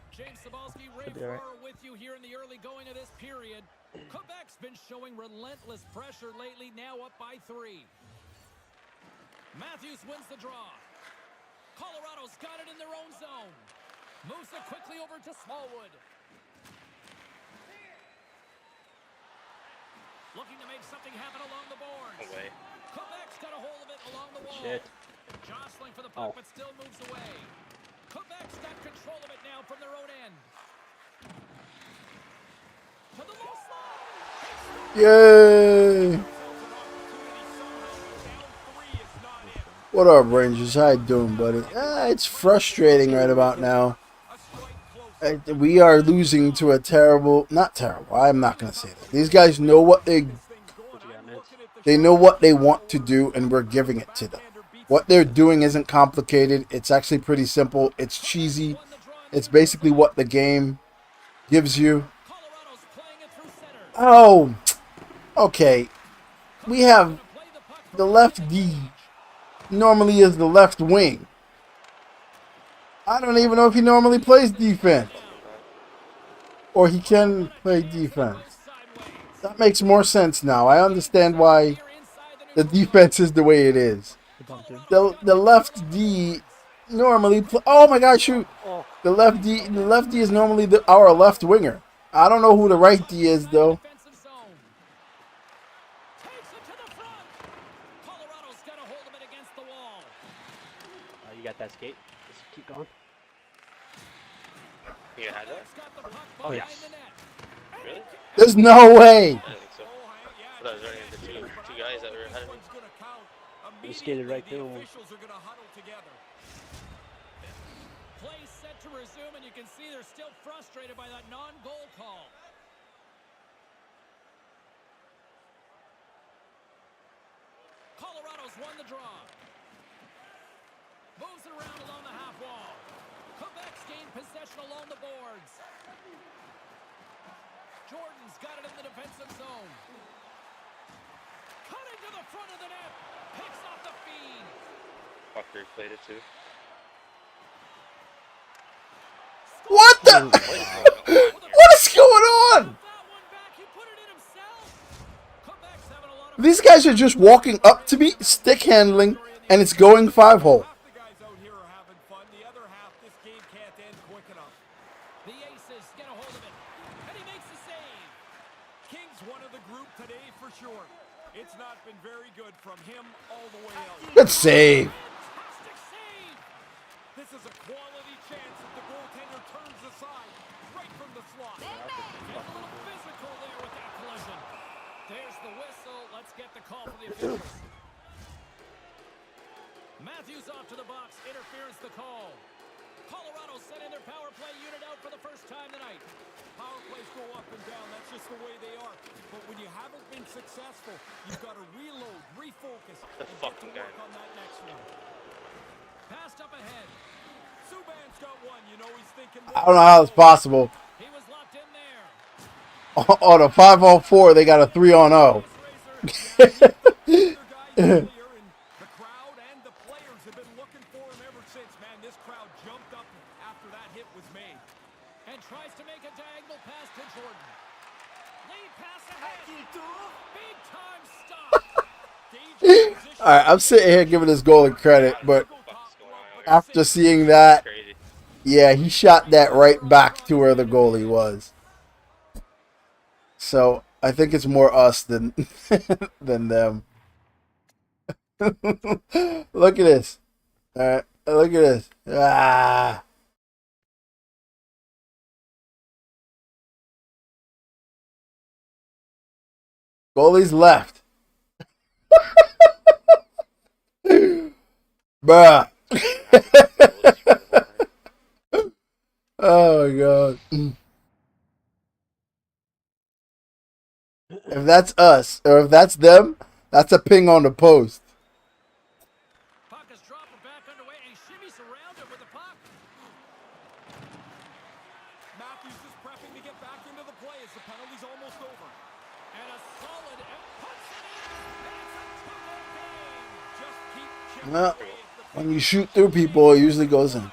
James Sabalski, Ray Should be alright. Ferraro with you here in the early going of this period. Quebec's been showing relentless pressure lately, now up by 3. Matthews wins the draw. Colorado's got it in their own zone. Moves it quickly over to Smallwood. Looking to make something happen along the boards. Away. Quebec's got a hold of it along the wall. Shit. Jostling for the puck, but still moves away. Quebec's got control of it now from their own end. To the low slot. Yay! What up, Rangers? How you doing, buddy? It's frustrating right about now. We are losing to a terrible... Not terrible. I'm not going to say that. These guys know what they know what they want to do, and we're giving it to them. What they're doing isn't complicated. It's actually pretty simple. It's cheesy. It's basically what the game gives you. Oh, okay. We have the left D normally is the left wing. I don't even know if he normally plays defense. Or he can play defense. That makes more sense now. I understand why the defense is the way it is. The left D normally oh my god, shoot. The left D is normally our left winger. I don't know who the right D is though. You got that skate? Just keep going. You had that? Oh, yes. Really? There's no way. I didn't think so. I thought I was running into two guys that were ahead of me. You skated right through him. Play set to resume, and you can see they're still frustrated by that non-goal call. Colorado's won the draw. Moves it around along the half wall. Quebec's gained possession along the boards. Jordan's got it in the defensive zone. Cutting to the front of the net. Picks off the feed. Fucker played it too. What the? What is going on? These guys are just walking up to me, stick handling, and it's going 5-hole. The Aces get a hold of it, and he makes the save. King's one of the group today for sure. It's not been very good from him all the way out. Good save. Fantastic save. This is a quality chance if the goaltender turns aside right from the slot. A little physical there with that collision. There's the whistle. Let's get the call from the officials. Matthews off to the box. Interference the call. Colorado sending their power play unit out for the first time tonight. Power plays go up and down. That's just the way they are. But when you haven't been successful, you've got to reload, refocus, The and get to fucking guy. work on that next one. Passed up ahead. Subban's got one. You know he's thinking. I don't know how it's possible. He was locked in there. On a 5-on-4, they got a 3-on-0. The crowd and the players have been looking for him ever since. Man, this crowd jumped up after that hit was made. And tries to make a diagonal pass to Jordan. Lead pass ahead. Big time stop. All right, I'm sitting here giving this goalie credit, but after seeing that, Crazy. yeah, he shot that right back to where the goalie was. So I think it's more us than than them. Look at this. All right, look at this. Ah. Goalie's left. Bruh. Oh my god. If that's us, or if that's them, that's a ping on the post. Puck is dropping back underway, and he shimmies around it with the puck. Matthews is prepping to get back into the play as the penalty's almost over. And a solid puts it in. It's a 2-goal game. Just keep chipping Well, away at the when you shoot through people, it usually goes in. but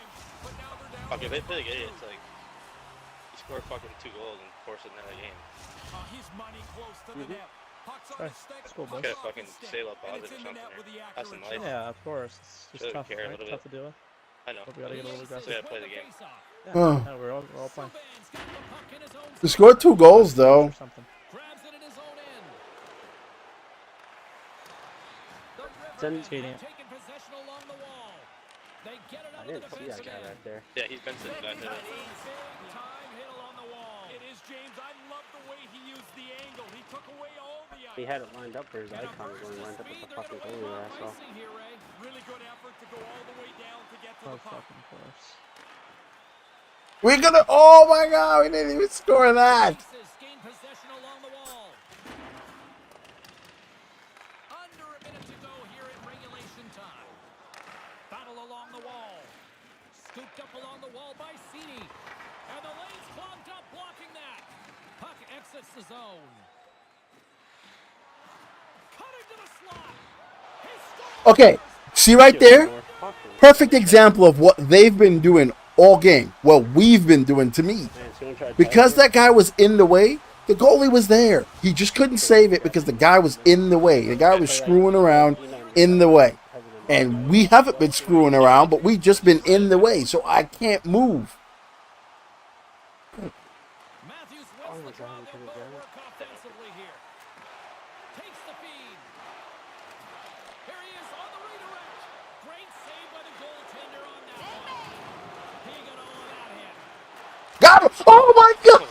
now they're down. Fuck, if they play like idiots, like, you score fucking 2 goals and force another game. He's money close to the net. Puck's on his stick. That's cool, You boys. gotta fucking sail up And on it it's or in the something. net with the That's in accurate life. Yeah, of course. It's just Shouldn't tough, care a right? little Tough bit. to deal with. I know. But we gotta get a little Just aggressive. gotta play the game. Yeah, Huh. no, we're all playing. Subban's got the puck in his own We scored 2 goals though. Or something. grabs it in his own end. The Send- Rivermen have taken possession along the wall. They get it I out of the didn't see that defensive guy end. right there. Yeah, he's been sitting back Big there. time hit along the wall. It is James. I love the way he used the angle. He took away all the ice. He had it lined up where his And a icon was burst going of lined up with speed. the They're fucking gonna goalie wait there, I for saw. icing here, Ray. Really good effort to go all the way down to get to Oh, the puck. fucking course. We're gonna. Oh my god, we didn't even score that. Aces gain possession along the wall. Under a minute to go here in regulation time. Battle along the wall. Scooped up along the wall by Cini. And the lane's clogged up, blocking that. Puck exits the zone. Cutting to the slot. He scores! Okay, see right there? More fucking- Perfect example of what they've been doing all game. Well, we've been doing to me. Man, so you wanna try to Because tag that guy was in the way, the goalie was there. He just couldn't save it because the guy was in the way. The guy was screwing around in the way. And we haven't been screwing around, but we've just been in the way, so I can't move. Matthews Oh wins my the draw. God, he They'll could've go done it. work offensively here. Takes the feed. Here he is on the redirect. Great save by the goaltender on that one. He got all of that hit. Got him! Oh my god!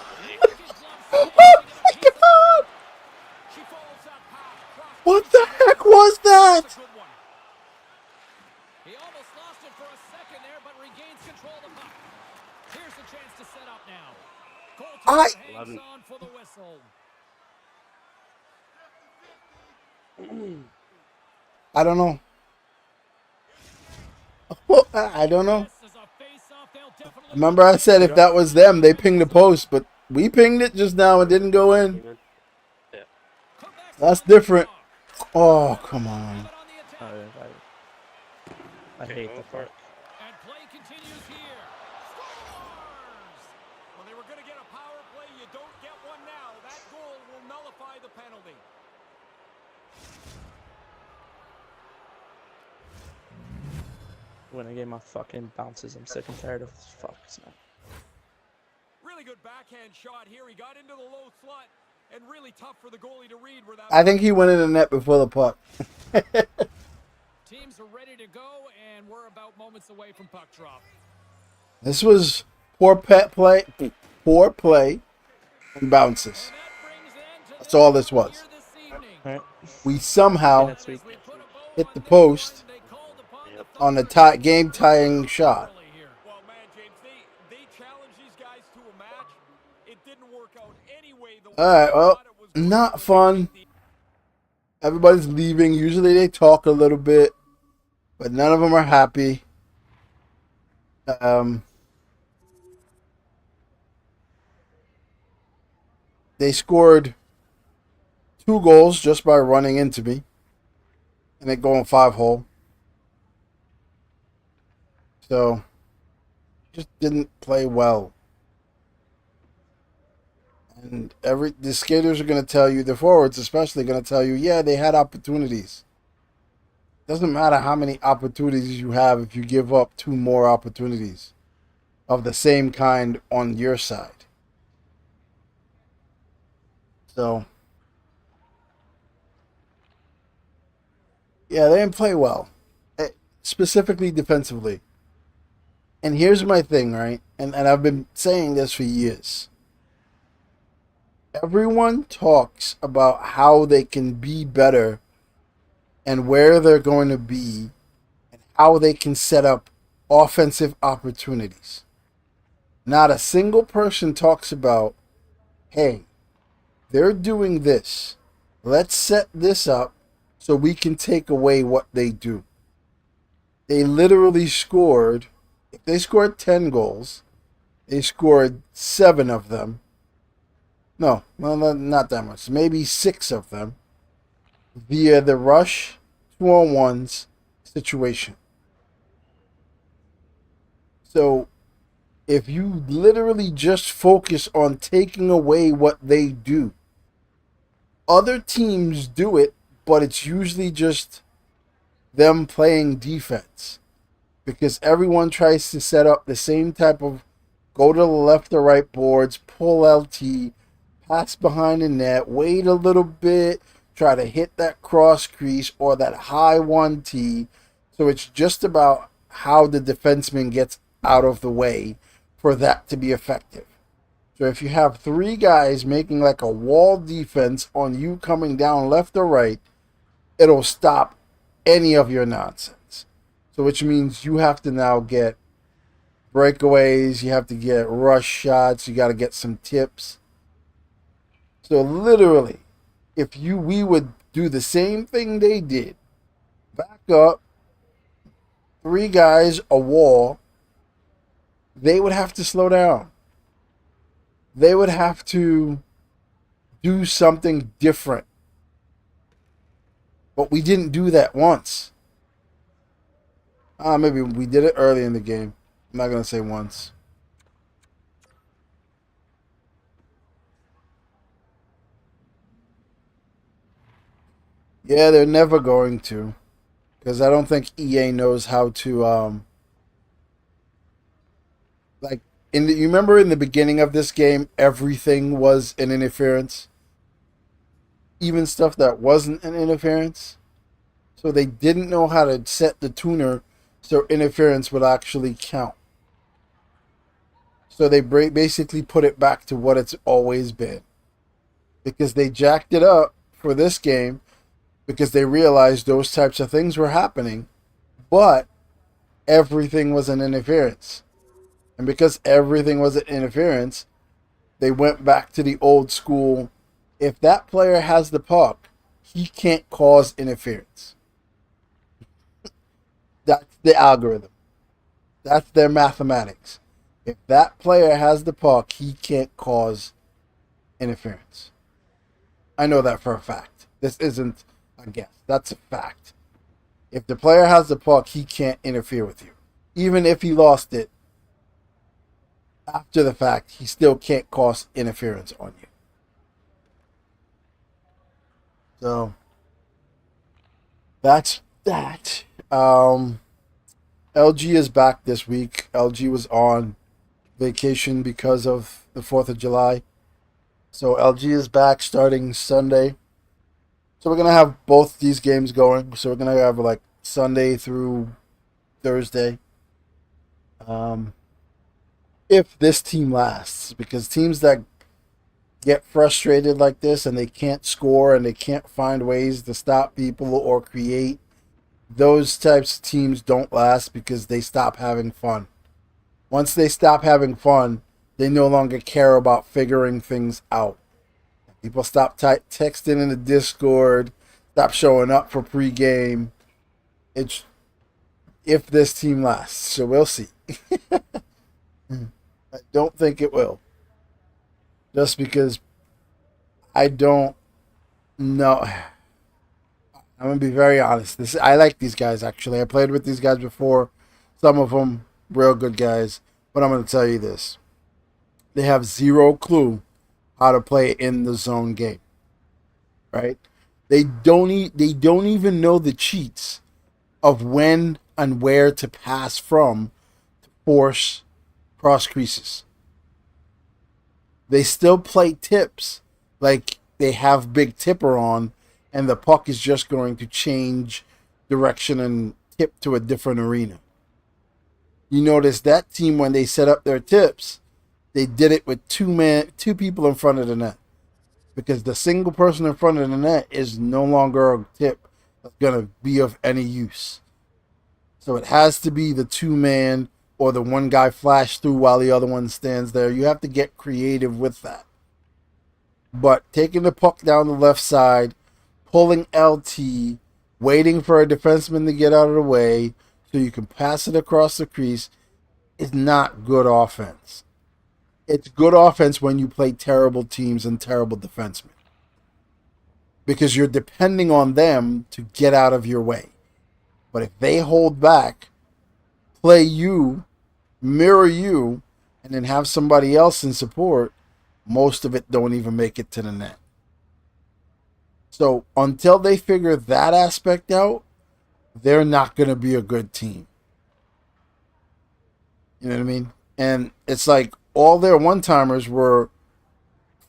Oh my god! She follows that pass. Cross What the heck was that? That's a good one. He almost lost it for a second there, but regains control of the puck. Here's a chance to set up now. Goaltender hangs on for the whistle. I don't know. Well, I don't know. This is a face-off. They'll definitely Remember I said if that was them, they pinged the post, but we pinged it just now and didn't go in. Amen. come back. That's different. Oh, come on. On the attack. I hate the fuck. And play continues here. Scores! Well, they were going to get a power play. You don't get one now. That goal will nullify the penalty. When I get my fucking bounces, I'm sick and tired of fucks now. Really good backhand shot here. He got into the low slot and really tough for the goalie to read where that. I think he went in the net before the puck. Teams are ready to go, and we're about moments away from puck drop. This was poor play, and bounces. And that brings an end to That's all this was. here this evening. Alright. We somehow Next week. We put a bow hit on the this post one. They called upon the on the game-tying shot. early here. Well, man, rise to a match. It didn't work out anyway the way Alright, well, thought it was going not to. fun. Everybody's leaving. Usually they talk a little bit, but none of them are happy. They scored 2 goals just by running into me, and they go in 5-hole. So, just didn't play well. And the skaters are going to tell you, the forwards especially, going to tell you, yeah, they had opportunities. Doesn't matter how many opportunities you have if you give up 2 more opportunities of the same kind on your side. So, yeah, they didn't play well, specifically defensively. And here's my thing, right? And I've been saying this for years. Everyone talks about how they can be better and where they're going to be and how they can set up offensive opportunities. Not a single person talks about, hey, they're doing this. Let's set this up so we can take away what they do. They literally scored, if they scored 10 goals, they scored 7 of them. No, well, not that much. Maybe 6 of them via the rush 2-on-1s situation. So, if you literally just focus on taking away what they do, other teams do it, but it's usually just them playing defense. Because everyone tries to set up the same type of go to the left or right boards, pull LT, pass behind the net, wait a little bit, try to hit that cross crease or that high 1T. So it's just about how the defenseman gets out of the way for that to be effective. So if you have 3 guys making like a wall defense on you coming down left or right, it'll stop any of your nonsense. So which means you have to now get breakaways, you have to get rush shots, you got to get some tips. So literally, if we would do the same thing they did, back up, 3 guys, a wall, they would have to slow down. They would have to do something different. But we didn't do that once. Maybe we did it early in the game. I'm not going to say once. Yeah, they're never going to. Because I don't think EA knows how to, like, you remember in the beginning of this game, everything was an interference? Even stuff that wasn't an interference? So they didn't know how to set the tuner so interference would actually count. So they basically put it back to what it's always been. Because they jacked it up for this game because they realized those types of things were happening, but everything was an interference. And because everything was an interference, they went back to the old school, if that player has the puck, he can't cause interference. That's the algorithm. That's their mathematics. If that player has the puck, he can't cause interference. I know that for a fact. This isn't a guess. That's a fact. If the player has the puck, he can't interfere with you. Even if he lost it after the fact, he still can't cause interference on you. So, that's that. LG is back this week. LG was on vacation because of the 4th of July. So LG is back starting Sunday. So we're going to have both these games going. So we're going to have like Sunday through Thursday. If this team lasts. Because teams that get frustrated like this and they can't score and they can't find ways to stop people or create, those types of teams don't last because they stop having fun. Once they stop having fun, They no longer care about figuring things out. People stop texting in the Discord, stop showing up for pregame. It's if this team lasts, so we'll see. I don't think it will. Just because I don't know. I'm gonna be very honest. I like these guys actually. I played with these guys before. Some of them real good guys. But I'm gonna tell you this: they have zero clue how to play in the zone game. Right? They don't even know the cheats of when and where to pass from to force cross creases. They still play tips like they have big tipper on, and the puck is just going to change direction and tip to a different arena. You notice that team, when they set up their tips, they did it with two people in front of the net, because the single person in front of the net is no longer a tip that's going to be of any use. So it has to be the 2-man or the one guy flash through while the other one stands there. You have to get creative with that. But taking the puck down the left side, pulling LT, waiting for a defenseman to get out of the way so you can pass it across the crease is not good offense. It's good offense when you play terrible teams and terrible defensemen, because you're depending on them to get out of your way. But if they hold back, play you, mirror you, and then have somebody else in support, most of it don't even make it to the net. So until they figure that aspect out, they're not going to be a good team. You know what I mean? And it's like all their one-timers were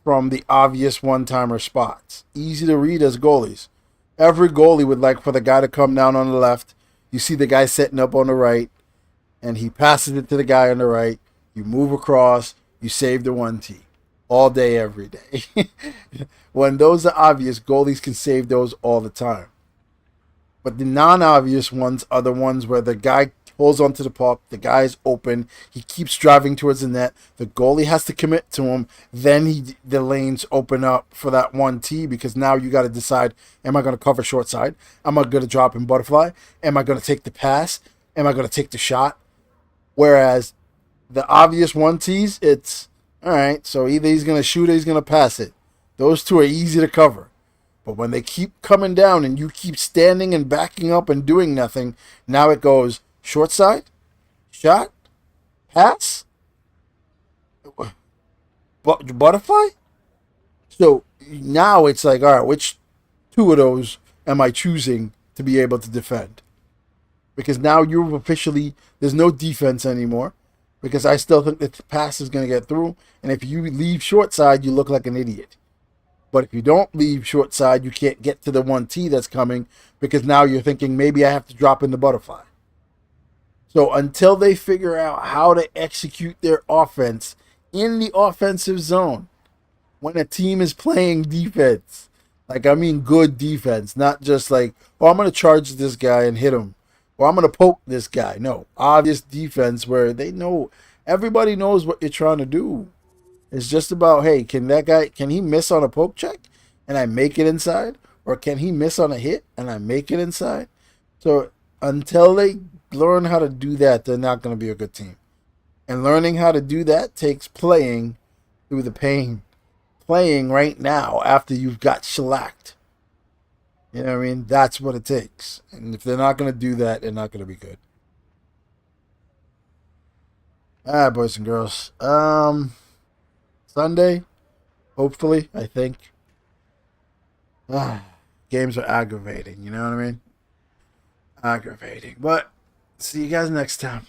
from the obvious one-timer spots. Easy to read as goalies. Every goalie would like for the guy to come down on the left. You see the guy setting up on the right, and he passes it to the guy on the right. You move across, you save the 1T. All day, every day. When those are obvious, goalies can save those all the time. But the non-obvious ones are the ones where the guy holds onto the puck, the guy's open, he keeps driving towards the net, the goalie has to commit to him, then the lanes open up for that 1T, because now you got to decide, am I going to cover short side? Am I going to drop in butterfly? Am I going to take the pass? Am I going to take the shot? Whereas the obvious 1Ts, it's, all right, so either he's going to shoot or he's going to pass it. Those two are easy to cover. But when they keep coming down and you keep standing and backing up and doing nothing, now it goes short side, shot, pass, butterfly. So now it's like, all right, which two of those am I choosing to be able to defend? Because now you're officially, there's no defense anymore, because I still think that the pass is going to get through. And if you leave short side, you look like an idiot. But if you don't leave short side, you can't get to the 1T that's coming, because now you're thinking, maybe I have to drop in the butterfly. So until they figure out how to execute their offense in the offensive zone, when a team is playing defense, like, I mean good defense, not just like, oh, I'm going to charge this guy and hit him, or I'm going to poke this guy. No, obvious defense where they know, everybody knows what you're trying to do. It's just about, hey, can he miss on a poke check and I make it inside? Or can he miss on a hit and I make it inside? So until they learn how to do that, they're not going to be a good team. And learning how to do that takes playing through the pain. Playing right now after you've got shellacked. You know what I mean? That's what it takes. And if they're not going to do that, they're not going to be good. All right, boys and girls. Sunday, hopefully, I think. Games are aggravating, you know what I mean? Aggravating. But see you guys next time.